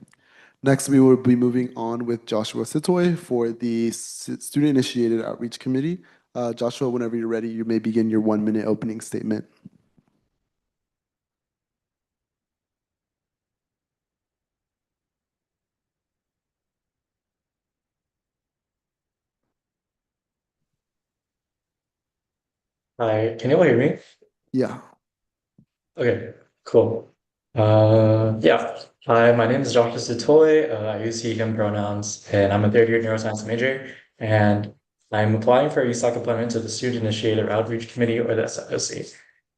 Next, we will be moving on with Joshua Sitoy for the Student Initiated Outreach Committee. Joshua, whenever you're ready, you may begin your 1-minute opening statement. Hi, can you all hear me? Yeah. Okay, cool. Yeah. Hi, my name is Joshua Satoy. I use he, him pronouns, and I'm a third-year neuroscience major. And I'm applying for a USAC appointment to the Student Initiator Outreach Committee, or the SIOC.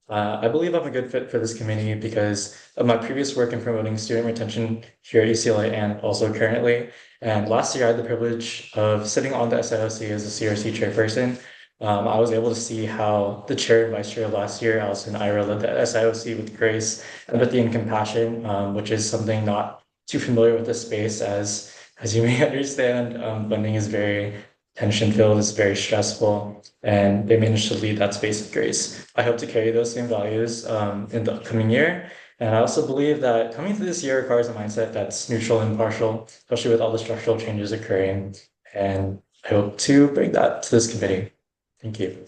I believe I'm a good fit for this committee because of my previous work in promoting student retention here at UCLA and also currently. And last year, I had the privilege of sitting on the SIOC as a CRC chairperson. I was able to see how the chair and vice chair last year, Allison and Ira, led the SIOC with grace, empathy, and compassion, which is something not too familiar with the space as you may understand. Funding is very tension-filled, it's very stressful, and they managed to lead that space with grace. I hope to carry those same values in the upcoming year. And I also believe that coming through this year requires a mindset that's neutral and impartial, especially with all the structural changes occurring. And I hope to bring that to this committee. Thank you.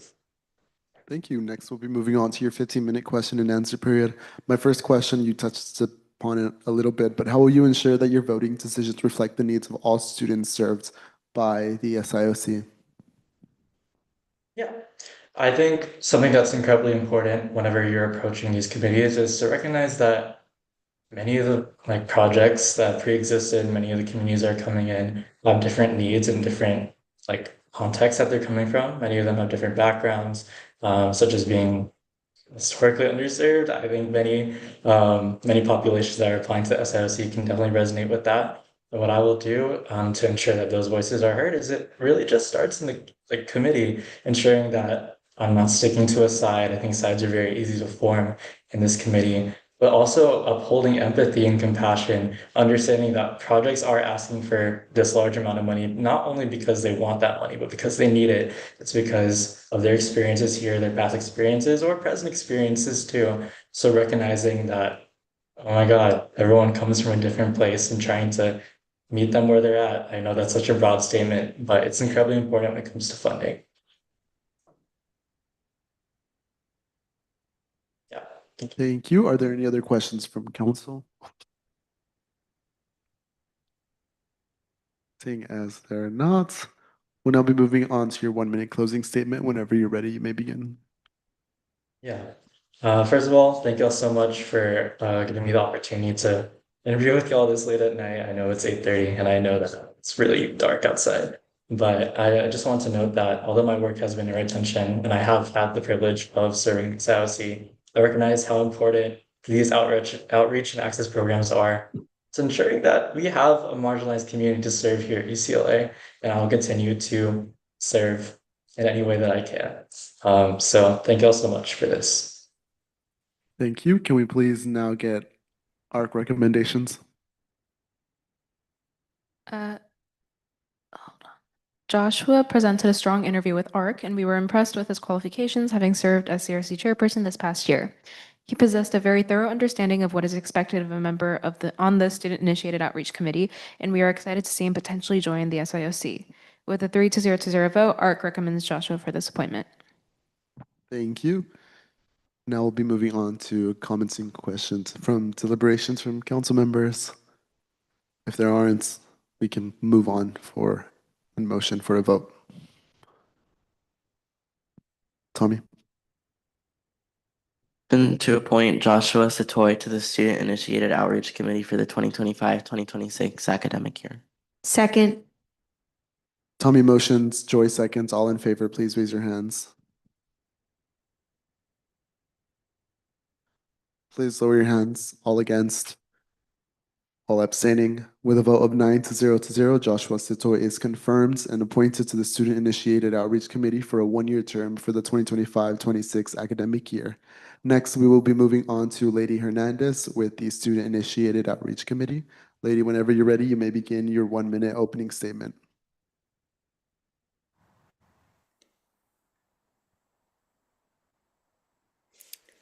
Thank you. Next, we'll be moving on to your 15-minute question and answer period. My first question, you touched upon it a little bit, but how will you ensure that your voting decisions reflect the needs of all students served by the SIOC? Yeah, I think something that's incredibly important whenever you're approaching these committees is to recognize that many of the projects that pre-existed, many of the communities that are coming in have different needs and different contexts that they're coming from. Many of them have different backgrounds, such as being historically underserved. I think many populations that are applying to the SIOC can definitely resonate with that. And what I will do to ensure that those voices are heard is it really just starts in the committee, ensuring that I'm not sticking to a side. I think sides are very easy to form in this committee, but also upholding empathy and compassion, understanding that projects are asking for this large amount of money, not only because they want that money, but because they need it. It's because of their experiences here, their past experiences, or present experiences too. So recognizing that, oh my God, everyone comes from a different place and trying to meet them where they're at. I know that's such a broad statement, but it's incredibly important when it comes to funding. Yeah. Thank you. Are there any other questions from council? Seeing as there are not, we'll now be moving on to your 1-minute closing statement. Whenever you're ready, you may begin. Yeah. First of all, thank you all so much for giving me the opportunity to interview with you all this late at night. I know it's 8:30 and I know that it's really dark outside. But I just want to note that although my work has been in retention and I have had the privilege of serving SIOC, I recognize how important these outreach and access programs are to ensuring that we have a marginalized community to serve here at UCLA, and I'll continue to serve in any way that I can. So thank you all so much for this. Thank you. Can we please now get ARC recommendations? Joshua presented a strong interview with ARC, and we were impressed with his qualifications, having served as CRC chairperson this past year. He possessed a very thorough understanding of what is expected of a member of the student-initiated outreach committee, and we are excited to see him potentially join the SIOC. With a 3-0 vote, ARC recommends Joshua for this appointment. Thank you. Now we'll be moving on to comments and questions from deliberations from council members. If there aren't, we can move on for a motion for a vote. Tommy? To appoint Joshua Satoy to the Student-Initiated Outreach Committee for the 2025-2026 academic year. Second. Tommy motions, Joy seconds. All in favor, please raise your hands. Please lower your hands. All against. All abstaining. With a vote of 9-0, Joshua Sitoy is confirmed and appointed to the Student-Initiated Outreach Committee for a one-year term for the 2025-26 academic year. Next, we will be moving on to Lady Hernandez with the Student-Initiated Outreach Committee. Lady, whenever you're ready, you may begin your 1-minute opening statement.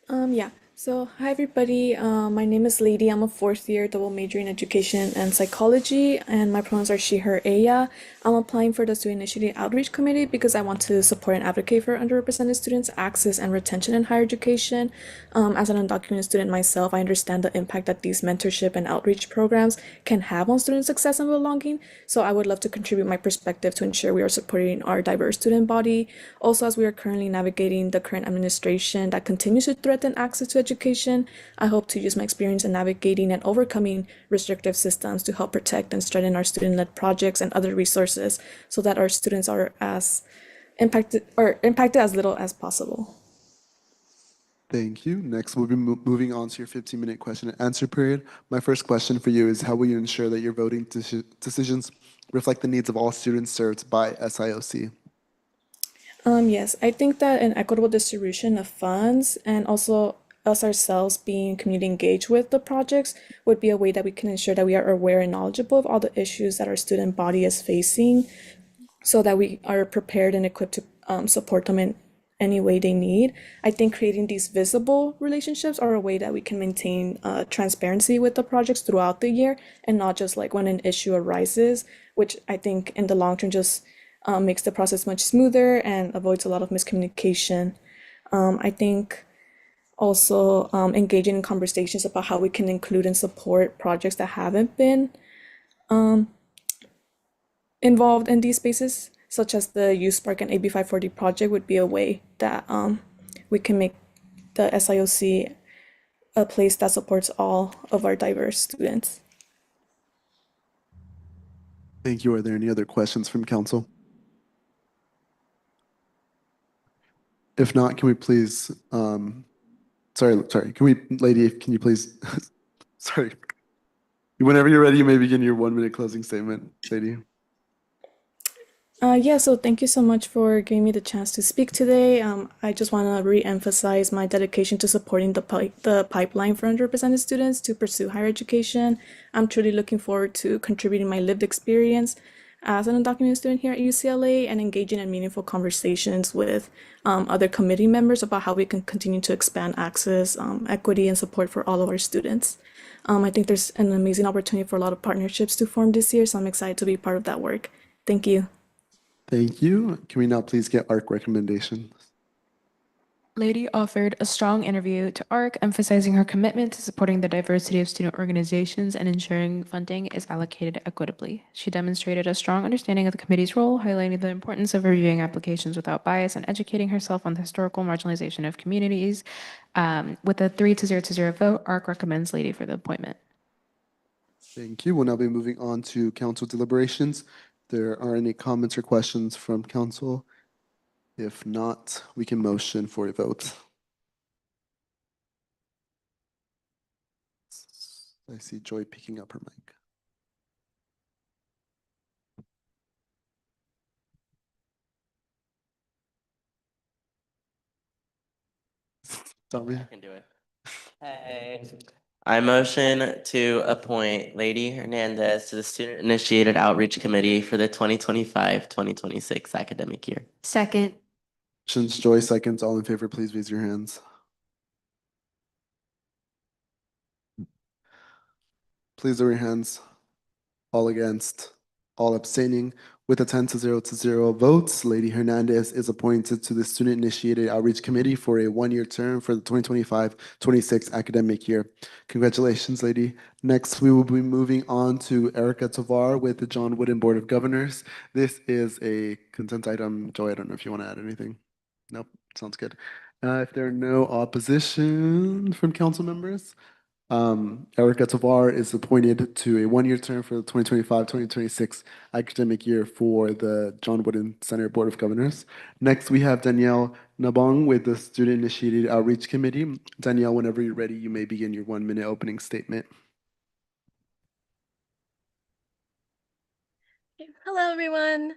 Yeah. So, hi everybody. My name is Lady. I'm a fourth year double major in education and psychology, and my pronouns are she, her, ella. I'm applying for the Student Initiative Outreach Committee because I want to support and advocate for underrepresented students' access and retention in higher education. As an undocumented student myself, I understand the impact that these mentorship and outreach programs can have on student success and belonging. So, I would love to contribute my perspective to ensure we are supporting our diverse student body. Also, as we are currently navigating the current administration that continues to threaten access to education, I hope to use my experience in navigating and overcoming restrictive systems to help protect and strengthen our student-led projects and other resources so that our students are as impacted as little as possible. Thank you. Next, we'll be moving on to your 15-minute question and answer period. My first question for you is, how will you ensure that your voting decisions reflect the needs of all students served by SIOC? Yes, I think that an equitable distribution of funds and also us ourselves being community engaged with the projects would be a way that we can ensure that we are aware and knowledgeable of all the issues that our student body is facing so that we are prepared and equipped to support them in any way they need. I think creating these visible relationships are a way that we can maintain transparency with the projects throughout the year and not just like when an issue arises, which I think in the long term just makes the process much smoother and avoids a lot of miscommunication. I think also engaging in conversations about how we can include and support projects that haven't been involved in these spaces, such as the Youth Spark and AB 540 project, would be a way that we can make the SIOC a place that supports all of our diverse students. Thank you. Are there any other questions from council? If not, can we please, sorry, Lady, can you please, sorry. Whenever you're ready, you may begin your 1-minute closing statement, Lady. Yeah, so thank you so much for giving me the chance to speak today. I just want to re-emphasize my dedication to supporting the pipeline for underrepresented students to pursue higher education. I'm truly looking forward to contributing my lived experience as an undocumented student here at UCLA and engaging in meaningful conversations with other committee members about how we can continue to expand access, equity, and support for all of our students. I think there's an amazing opportunity for a lot of partnerships to form this year, so I'm excited to be part of that work. Thank you. Thank you. Can we now please get ARC recommendations? Lady offered a strong interview to ARC, emphasizing her commitment to supporting the diversity of student organizations and ensuring funding is allocated equitably. She demonstrated a strong understanding of the committee's role, highlighting the importance of reviewing applications without bias and educating herself on the historical marginalization of communities. With a 3-0 vote, ARC recommends Lady for the appointment. Thank you. We'll now be moving on to council deliberations. There are any comments or questions from council? If not, we can motion for a vote. I see Joy picking up her mic. Tommy? I can do it. I motion to appoint Lady Hernandez to the Student Initiated Outreach Committee for the 2025-2026 academic year. Second. Motion's Joy, seconds. All in favor, please raise your hands. Please lower your hands. All against, all abstaining. With a 10-0 votes, Lady Hernandez is appointed to the Student Initiated Outreach Committee for a one-year term for the 2025-26 academic year. Congratulations, Lady. Next, we will be moving on to Erica Tovar with the John Wooden Board of Governors. This is a consent item. Joy, I don't know if you want to add anything. Nope, sounds good. If there are no opposition from council members, Erica Tovar is appointed to a one-year term for the 2025-2026 academic year for the John Wooden Center Board of Governors. Next, we have Danielle Nabong with the Student Initiated Outreach Committee. Danielle, whenever you're ready, you may begin your 1-minute opening statement. Hello, everyone.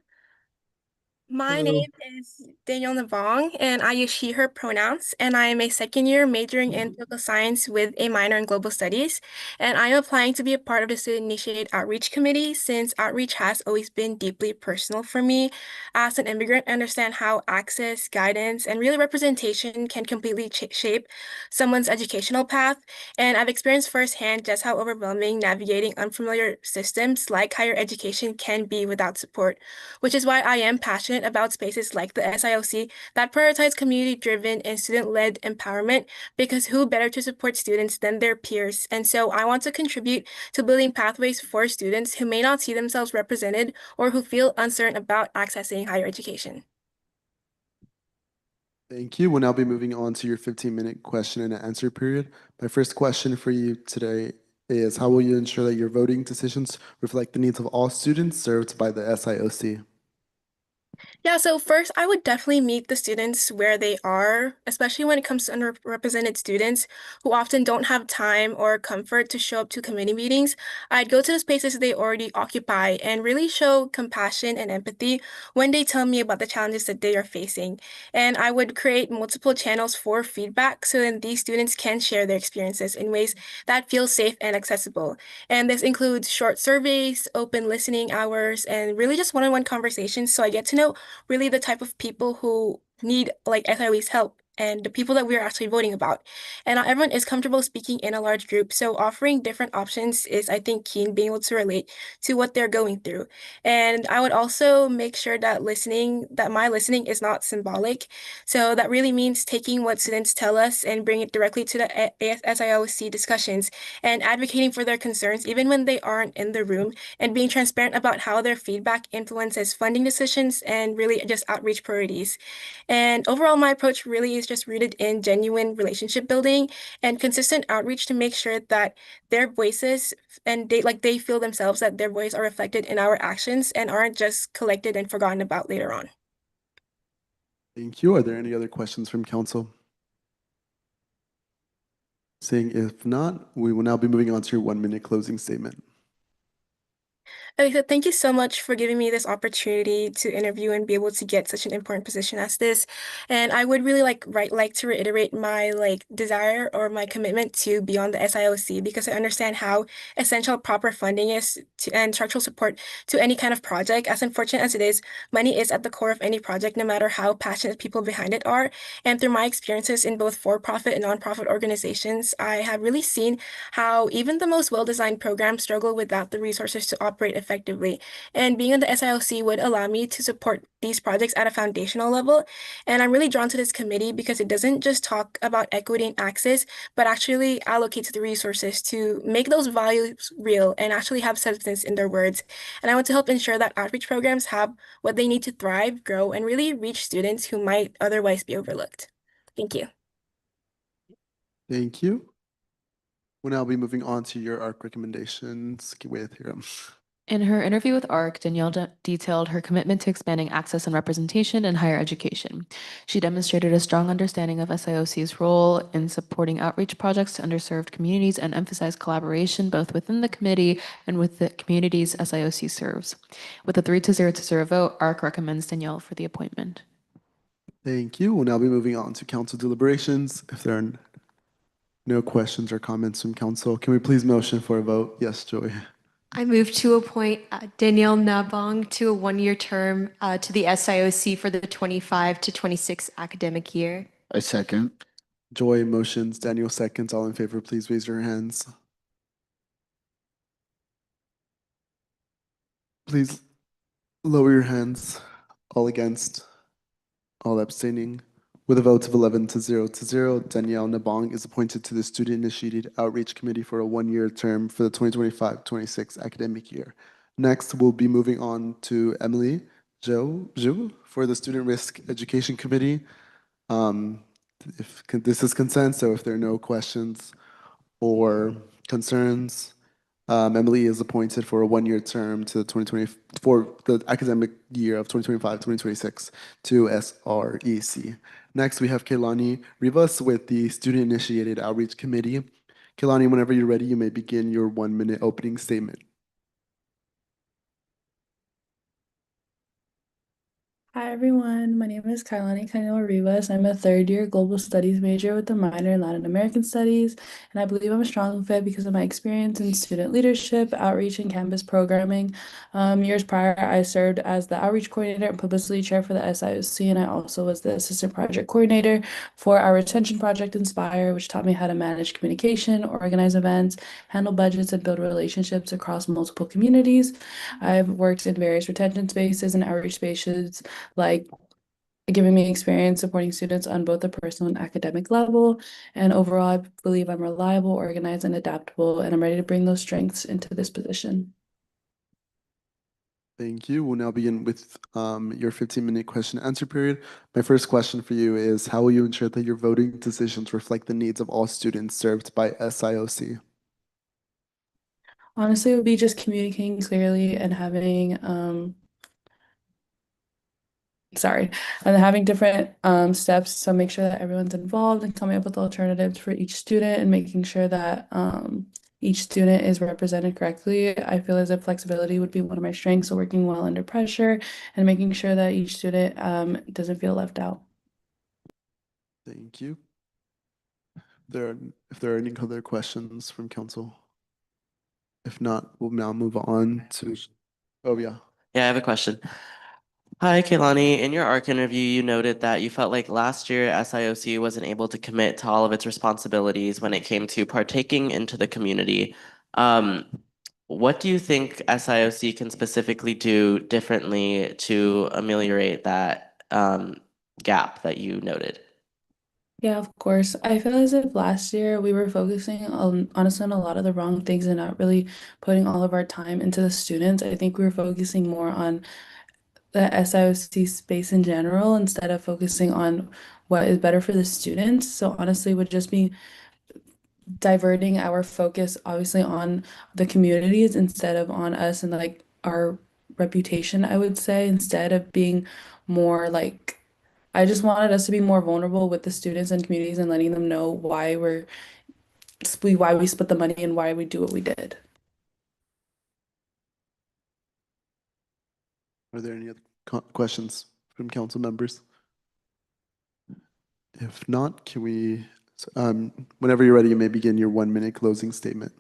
My name is Danielle Navong, and I use she, her pronouns, and I am a second year majoring in political science with a minor in global studies. And I am applying to be a part of the Student Initiated Outreach Committee since outreach has always been deeply personal for me. As an immigrant, I understand how access, guidance, and really representation can completely shape someone's educational path. And I've experienced firsthand just how overwhelming navigating unfamiliar systems like higher education can be without support, which is why I am passionate about spaces like the SIOC that prioritize community-driven and student-led empowerment, because who better to support students than their peers? And so I want to contribute to building pathways for students who may not see themselves represented or who feel uncertain about accessing higher education. Thank you. We'll now be moving on to your 15-minute question and answer period. My first question for you today is, how will you ensure that your voting decisions reflect the needs of all students served by the SIOC? Yeah, so first, I would definitely meet the students where they are, especially when it comes to underrepresented students who often don't have time or comfort to show up to committee meetings. I'd go to the spaces they already occupy and really show compassion and empathy when they tell me about the challenges that they are facing. And I would create multiple channels for feedback so that these students can share their experiences in ways that feel safe and accessible. And this includes short surveys, open listening hours, and really just one-on-one conversations so I get to know really the type of people who need like SIOE's help and the people that we're actually voting about. And not everyone is comfortable speaking in a large group. So offering different options is, I think, key in being able to relate to what they're going through. And I would also make sure that my listening is not symbolic. So that really means taking what students tell us and bring it directly to the SIOC discussions and advocating for their concerns, even when they aren't in the room, and being transparent about how their feedback influences funding decisions and really just outreach priorities. And overall, my approach really is just rooted in genuine relationship building and consistent outreach to make sure that their voices and they feel themselves that their voice are reflected in our actions and aren't just collected and forgotten about later on. Thank you. Are there any other questions from council? Seeing if not, we will now be moving on to your 1-minute closing statement. Okay, so thank you so much for giving me this opportunity to interview and be able to get such an important position as this. And I would really like to reiterate my desire or my commitment to be on the SIOC, because I understand how essential proper funding is and structural support to any kind of project. As unfortunate as it is, money is at the core of any project, no matter how passionate people behind it are. And through my experiences in both for-profit and nonprofit organizations, I have really seen how even the most well-designed programs struggle without the resources to operate effectively. And being in the SIOC would allow me to support these projects at a foundational level. And I'm really drawn to this committee because it doesn't just talk about equity and access, but actually allocates the resources to make those values real and actually have substance in their words. And I want to help ensure that outreach programs have what they need to thrive, grow, and really reach students who might otherwise be overlooked. Thank you. Thank you. We'll now be moving on to your ARC recommendations with Hiram. In her interview with ARC, Danielle detailed her commitment to expanding access and representation in higher education. She demonstrated a strong understanding of SIOC's role in supporting outreach projects to underserved communities and emphasized collaboration both within the committee and with the communities SIOC serves. With a 3-0 vote, ARC recommends Danielle for the appointment. Thank you. We'll now be moving on to council deliberations. If there are No questions or comments from council. Can we please motion for a vote? Yes, Joy. I move to appoint Danielle Nabong to a one-year term to the SIOC for the 25 to 26 academic year. I second. Joy motions, Daniel seconds. All in favor, please raise your hands. Please lower your hands. All against, all abstaining. With a vote of 11 to 0, Danielle Nabong is appointed to the Student-Initiated Outreach Committee for a one-year term for the 2025-26 academic year. Next, we'll be moving on to Emily Zhou for the Student Risk Education Committee. If this is consent, so if there are no questions or concerns, Emily is appointed for a one-year term to 2020 for the academic year of 2025-2026 to SREC. Next, we have Kehlani Rivas with the Student Initiated Outreach Committee. Kehlani, whenever you're ready, you may begin your 1-minute opening statement. Hi everyone, my name is Kailani Canelo Rivas. I'm a third-year global studies major with a minor in Latin American studies, and I believe I'm a strong fit because of my experience in student leadership, outreach, and campus programming. Years prior, I served as the outreach coordinator and publicity chair for the SIOC, and I also was the assistant project coordinator for our retention project Inspire, which taught me how to manage communication, organize events, handle budgets, and build relationships across multiple communities. I've worked in various retention spaces and outreach spaces, like giving me experience supporting students on both a personal and academic level. And overall, I believe I'm reliable, organized, and adaptable, and I'm ready to bring those strengths into this position. Thank you. We'll now begin with your 15-minute question answer period. My first question for you is, how will you ensure that your voting decisions reflect the needs of all students served by SIOC? Honestly, it would be just communicating clearly and having and having different steps to make sure that everyone's involved and coming up with alternatives for each student and making sure that each student is represented correctly. I feel as if flexibility would be one of my strengths, so working well under pressure and making sure that each student doesn't feel left out. Thank you. If there are any other questions from council? If not, we'll now move on to, oh yeah. Yeah, I have a question. Hi, Kehlani. In your ARC interview, you noted that you felt like last year SIOC wasn't able to commit to all of its responsibilities when it came to partaking into the community. What do you think SIOC can specifically do differently to ameliorate that gap that you noted? Yeah, of course. I feel as if last year we were focusing on honestly on a lot of the wrong things and not really putting all of our time into the students. I think we were focusing more on the SIOC space in general instead of focusing on what is better for the students. So honestly, would just be diverting our focus obviously on the communities instead of on us and like our reputation, I would say, instead of being more like I just wanted us to be more vulnerable with the students and communities and letting them know why we split the money and why we do what we did. Are there any other questions from council members? If not, can we, whenever you're ready, you may begin your 1-minute closing statement.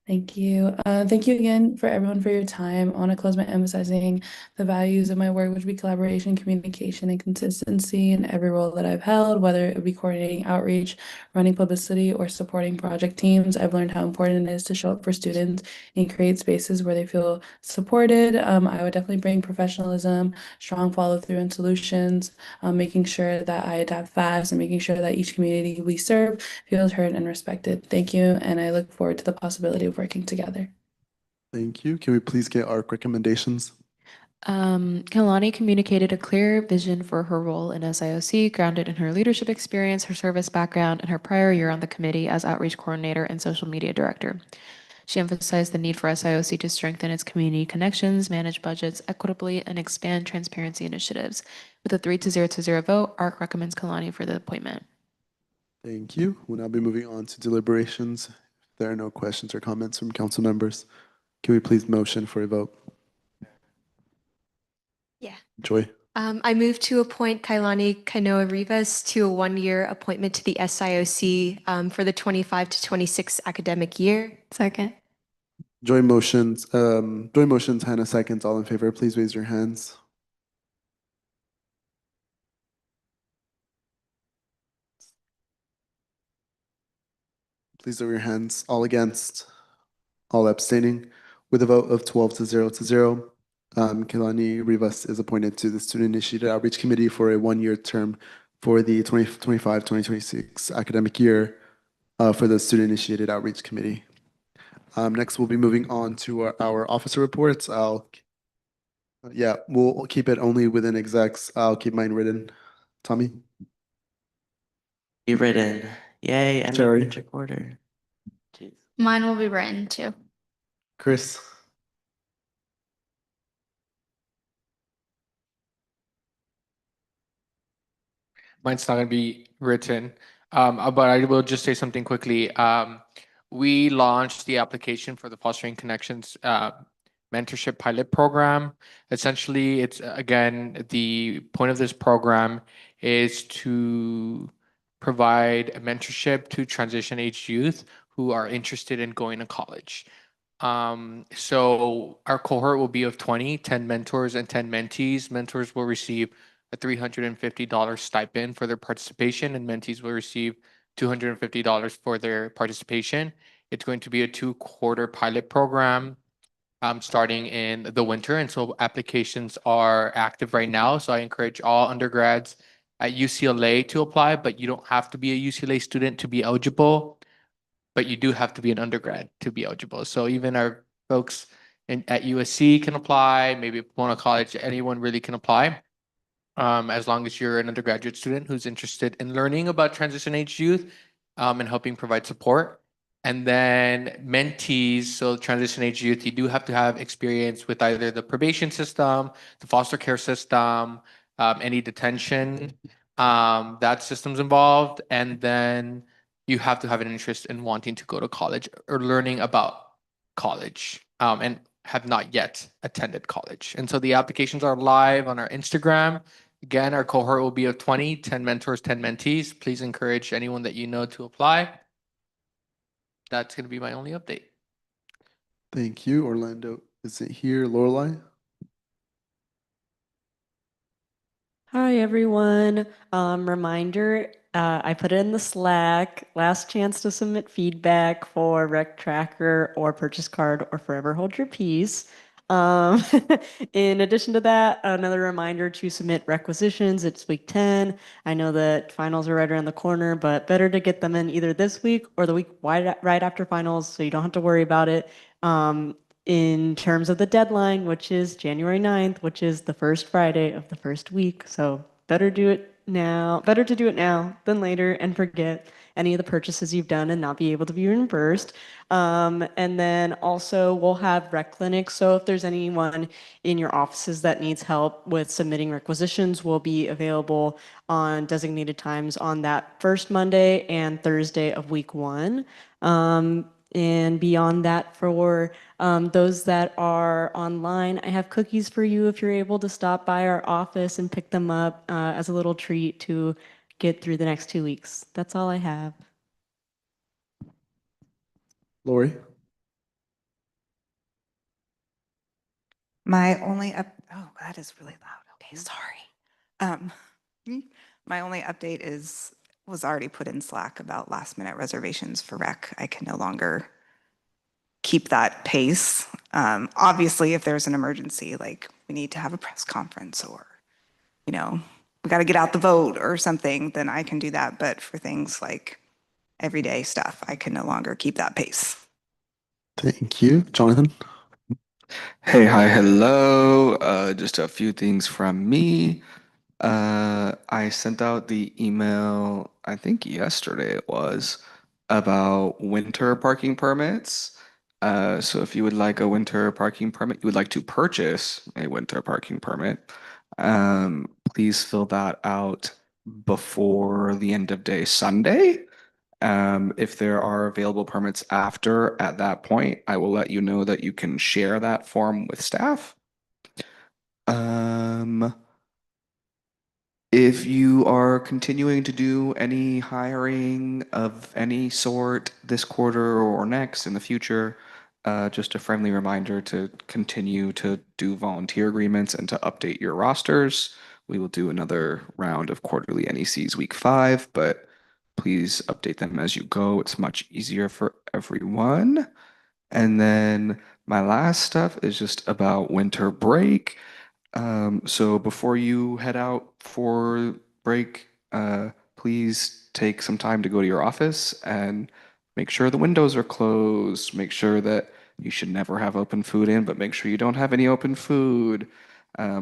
Thank you. Thank you again for everyone for your time. I want to close by emphasizing the values of my work, which would be collaboration, communication, and consistency in every role that I've held, whether it be coordinating outreach, running publicity, or supporting project teams. I've learned how important it is to show up for students and create spaces where they feel supported. I would definitely bring professionalism, strong follow through and solutions, making sure that I adapt fast and making sure that each community we serve feels heard and respected. Thank you, and I look forward to the possibility of working together. Thank you. Can we please get ARC recommendations? Kehlani communicated a clear vision for her role in SIOC, grounded in her leadership experience, her service background, and her prior year on the committee as outreach coordinator and social media director. She emphasized the need for SIOC to strengthen its community connections, manage budgets equitably, and expand transparency initiatives. With a 3-0 vote, ARC recommends Kehlani for the appointment. Thank you. We'll now be moving on to deliberations. If there are no questions or comments from council members, can we please motion for a vote? Yeah. Joy. I move to appoint Kailani Kainoa Rivas to a one-year appointment to the SIOC for the 25 to 26 academic year. Second. Joint motions, Hannah seconds. All in favor, please raise your hands. Please lower your hands. All against, all abstaining. With a vote of 12 to 0 to 0, Kehlani Rivas is appointed to the Student Initiated Outreach Committee for a one-year term for the 2025-2026 academic year for the Student Initiated Outreach Committee. Next, we'll be moving on to our officer reports. We'll keep it only within execs. I'll keep mine written. Tommy? Be written. Yay, and Jerry? metric order. Mine will be written too. Chris? Mine's not going to be written, but I will just say something quickly. We launched the application for the Fostering Connections mentorship pilot program. Essentially, it's again, the point of this program is to provide a mentorship to transition age youth who are interested in going to college. So our cohort will be of 20, 10 mentors and 10 mentees. Mentors will receive a $350 stipend for their participation, and mentees will receive $250 for their participation. It's going to be a 2-quarter pilot program starting in the winter. And so applications are active right now. So I encourage all undergrads at UCLA to apply, but you don't have to be a UCLA student to be eligible, but you do have to be an undergrad to be eligible. So even our folks at USC can apply, maybe Pomona College, anyone really can apply. As long as you're an undergraduate student who's interested in learning about transition age youth and helping provide support. And then mentees, so transition age youth, you do have to have experience with either the probation system, the foster care system, any detention that system's involved. And then you have to have an interest in wanting to go to college or learning about college and have not yet attended college. And so the applications are live on our Instagram. Again, our cohort will be of 20, 10 mentors, 10 mentees. Please encourage anyone that you know to apply. That's going to be my only update. Thank you. Orlando isn't here. Lorelai? Hi, everyone. Reminder, I put it in the Slack. Last chance to submit feedback for Rec Tracker or Purchase Card or Forever Hold Your Peace. In addition to that, another reminder to submit requisitions. It's week 10. I know that finals are right around the corner, but better to get them in either this week or the week right after finals so you don't have to worry about it. In terms of the deadline, which is January 9th, which is the first Friday of the first week. So better to do it now than later and forget any of the purchases you've done and not be able to be reimbursed. And then also we'll have rec clinics. So if there's anyone in your offices that needs help with submitting requisitions, will be available on designated times on that first Monday and Thursday of week 1. And beyond that, for those that are online, I have cookies for you if you're able to stop by our office and pick them up as a little treat to get through the next 2 weeks. That's all I have. Lori? Oh, that is really loud. Okay, sorry. My only update was already put in Slack about last minute reservations for rec. I can no longer keep that pace. Obviously, if there's an emergency, like we need to have a press conference or, we got to get out the vote or something, then I can do that. But for things like everyday stuff, I can no longer keep that pace. Thank you. Jonathan? Hey, hi, hello. Just a few things from me. I sent out the email, I think yesterday it was, about winter parking permits. So if you would like a winter parking permit, you would like to purchase a winter parking permit, please fill that out before the end of day Sunday. If there are available permits after at that point, I will let you know that you can share that form with staff. If you are continuing to do any hiring of any sort this quarter or next in the future, just a friendly reminder to continue to do volunteer agreements and to update your rosters. We will do another round of quarterly NECs week 5, but please update them as you go. It's much easier for everyone. And then my last stuff is just about winter break. So before you head out for break, please take some time to go to your office and make sure the windows are closed. Make sure that you should never have open food in, but make sure you don't have any open food.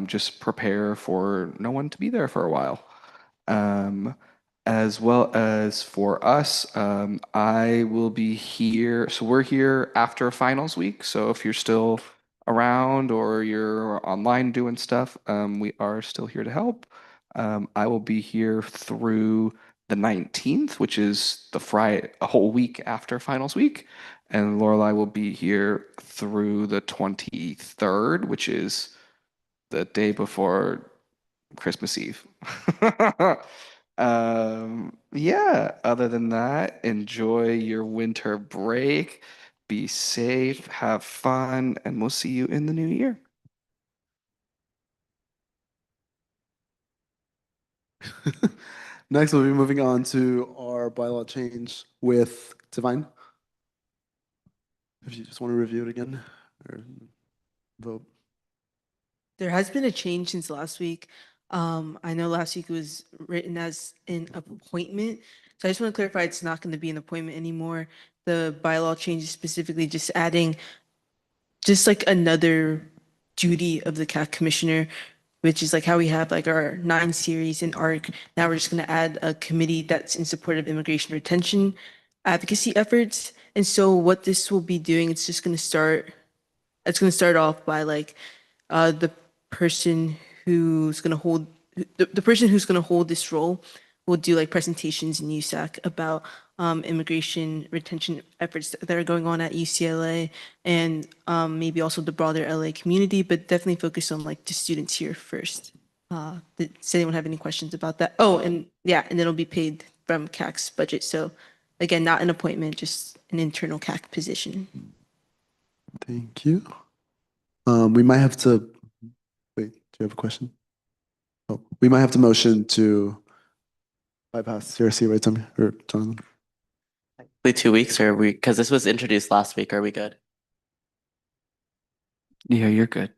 Just prepare for no one to be there for a while. Um, as well as for us, I will be here. So we're here after finals week. So if you're still around or you're online doing stuff, we are still here to help. I will be here through the 19th, which is the Friday, a whole week after finals week. And Lorelai will be here through the 23rd, which is the day before Christmas Eve. Yeah, other than that, enjoy your winter break. Be safe, have fun, and we'll see you in the new year. Next, we'll be moving on to our bylaw change with Divine. If you just want to review it again or vote. There has been a change since last week. I know last week was written as an appointment. So I just want to clarify it's not going to be an appointment anymore. The bylaw change is specifically just adding just like another duty of the CAC commissioner, which is like how we have like our 9 series in ARC. Now we're just going to add a committee that's in support of immigration retention advocacy efforts. And so what this will be doing, it's going to start off by like the person who's going to hold the person who's going to hold this role will do like presentations in USAC about immigration retention efforts that are going on at UCLA and maybe also the broader LA community, but definitely focus on like the students here first. Does anyone have any questions about that? Oh, and yeah, and it'll be paid from CAC's budget. So again, not an appointment, just an internal CAC position. Thank you. We might have to wait. Do you have a question? Oh, we might have to motion to bypass CRC, right, Tommy or Jonathan? 2 weeks, or we, because this was introduced last week, are we good? Yeah, you're good.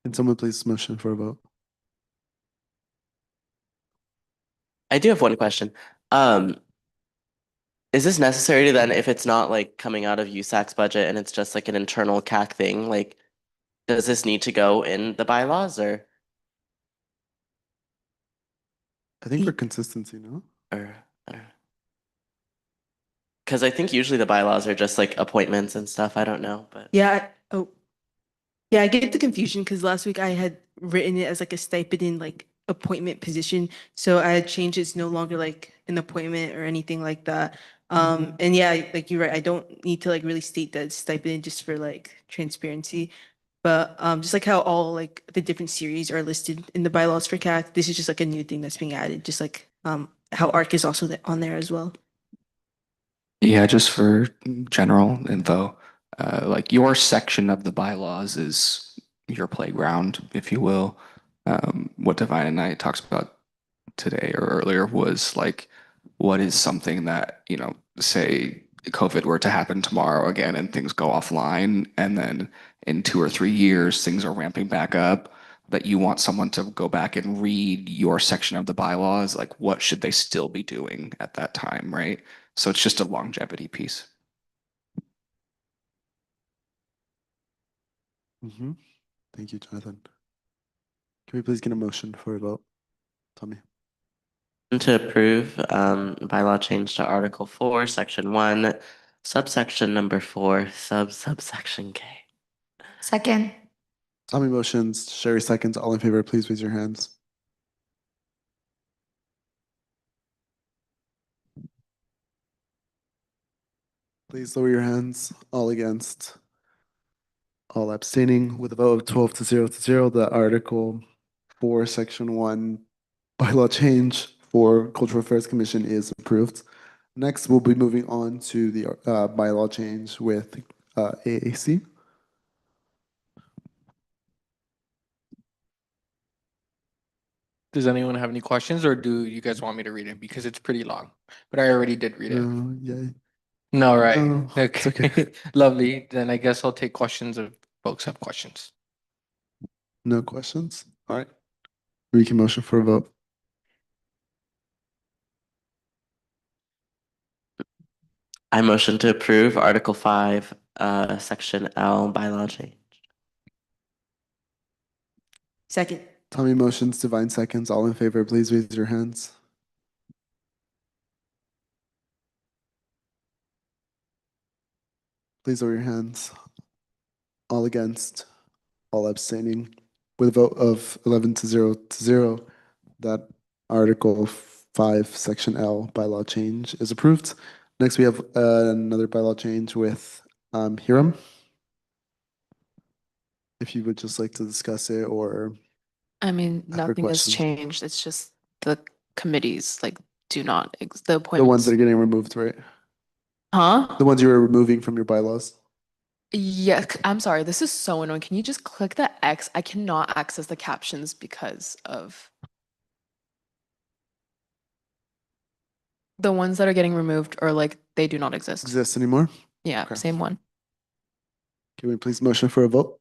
Can someone please motion for a vote? I do have one question. Is this necessary then if it's not like coming out of USAC's budget and it's just like an internal CAC thing? Like, does this need to go in the bylaws or? I think for consistency, no? Or because I think usually the bylaws are just like appointments and stuff. I don't know, but Yeah. Oh, yeah. I get the confusion because last week I had written it as like a stipend like appointment position. So I had changed it's no longer like an appointment or anything like that. And yeah, like you're right. I don't need to like really state that it's stipend just for like transparency. But just like how all like the different series are listed in the bylaws for CAC, this is just like a new thing that's being added, just like how ARC is also on there as well. Yeah, just for general info, like your section of the bylaws is your playground, if you will. What Divine and I talked about today or earlier was like, what is something that, say COVID were to happen tomorrow again and things go offline, and then in 2 or 3 years things are ramping back up, that you want someone to go back and read your section of the bylaws, like what should they still be doing at that time, right? So it's just a longevity piece. Thank you, Jonathan. Can we please get a motion for a vote? Tommy. to approve bylaw change to Article 4, Section 1, subsection number 4, subsection K. Second. Tommy motions, Sherry seconds. All in favor, please raise your hands. Please lower your hands. All against. All abstaining. With a vote of 12 to 0 to 0, the article for Section 1 bylaw change for Cultural Affairs Commission is approved. Next, we'll be moving on to the bylaw change with AAC. Does anyone have any questions, or do you guys want me to read it? Because it's pretty long, but I already did read it. Yeah. No, right? No, it's okay. Lovely. Then I guess I'll take questions if folks have questions. No questions? All right. We can motion for a vote. I motion to approve Article 5, Section L bylaw change. Second. Tommy motions, Divine seconds. All in favor, please raise your hands. Please lower your hands. All against, all abstaining. With a vote of 11 to 0, that Article 5, Section L bylaw change is approved. Next, we have another bylaw change with Hiram. If you would just like to discuss it or I mean, have a nothing has question. changed. It's just the committees like do not the The appointments. ones that are getting removed, right? Huh? The ones you were removing from your bylaws. Yeah, I'm sorry. This is so annoying. Can you just click the X? I cannot access the captions because of the ones that are getting removed or like they do not exist. Exist anymore? Yeah, Okay. same one. Can we please motion for a vote?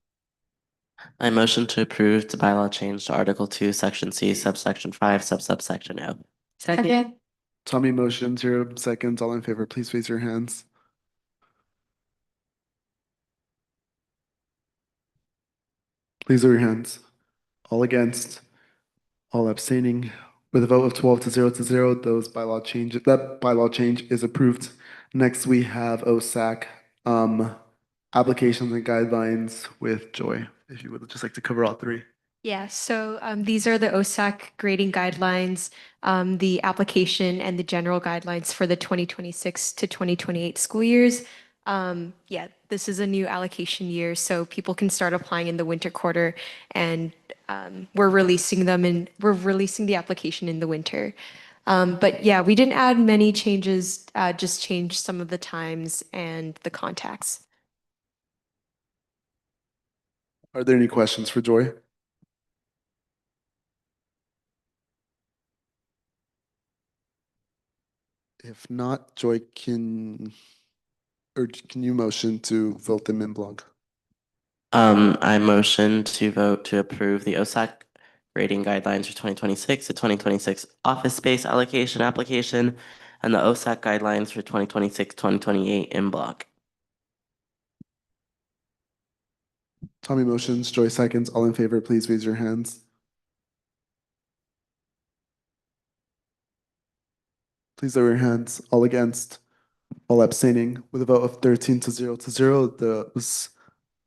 I motion to approve the bylaw change to Article 2, Section C, subsection 5, subsection O. Second. Tommy motions, Hiram seconds. All in favor, please raise your hands. Please lower your hands. All against, all abstaining. With a vote of 12 to 0, that bylaw change is approved. Next, we have OSAC applications and guidelines with Joy. If you would just like to cover all three. Yeah, so these are the OSAC grading guidelines, the application and the general guidelines for the 2026 to 2028 school years. Yeah, this is a new allocation year, so people can start applying in the winter quarter, and we're releasing the application in the winter. But yeah, we didn't add many changes, just changed some of the times and the contacts. Are there any questions for Joy? If not, Joy, can you motion to vote them in block? I motion to vote to approve the OSAC rating guidelines for 2026 to 2026 office space allocation application and the OSAC guidelines for 2026-2028 in block. Tommy motions, Joy seconds. All in favor, please raise your hands. Please lower your hands. All against, all abstaining. With a vote of 13 to 0,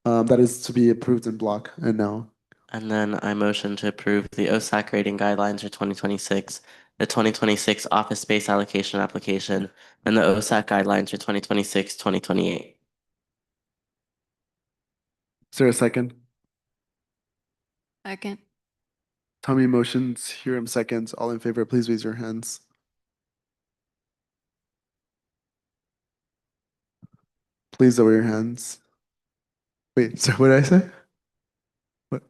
that is to be approved in block. And now, And then I motion to approve the OSAC rating guidelines for 2026, the 2026 office space allocation application, and the OSAC guidelines for 2026-2028. is there a second? Second. Tommy motions, Hiram seconds. All in favor, please raise your hands. Please lower your hands. Wait, so what did I say? What?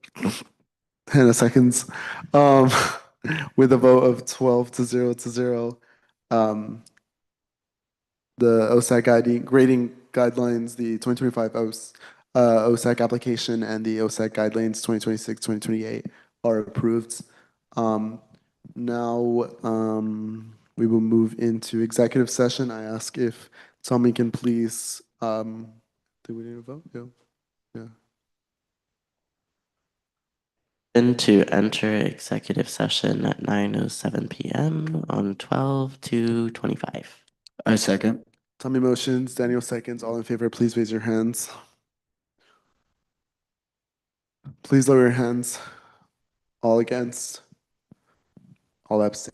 Hannah seconds. With a vote of 12 to 0, the OSAC grading guidelines, the 2025 OSAC application and the OSAC guidelines 2026-2028 are approved. Now we will move into executive session. I ask if Tommy can please, do we need a vote? Yeah. And to enter executive session at 9:07 p.m. on 12/2/25. I second. Tommy motions, Daniel seconds. All in favor, please raise your hands. Please lower your hands. All against. All abstain.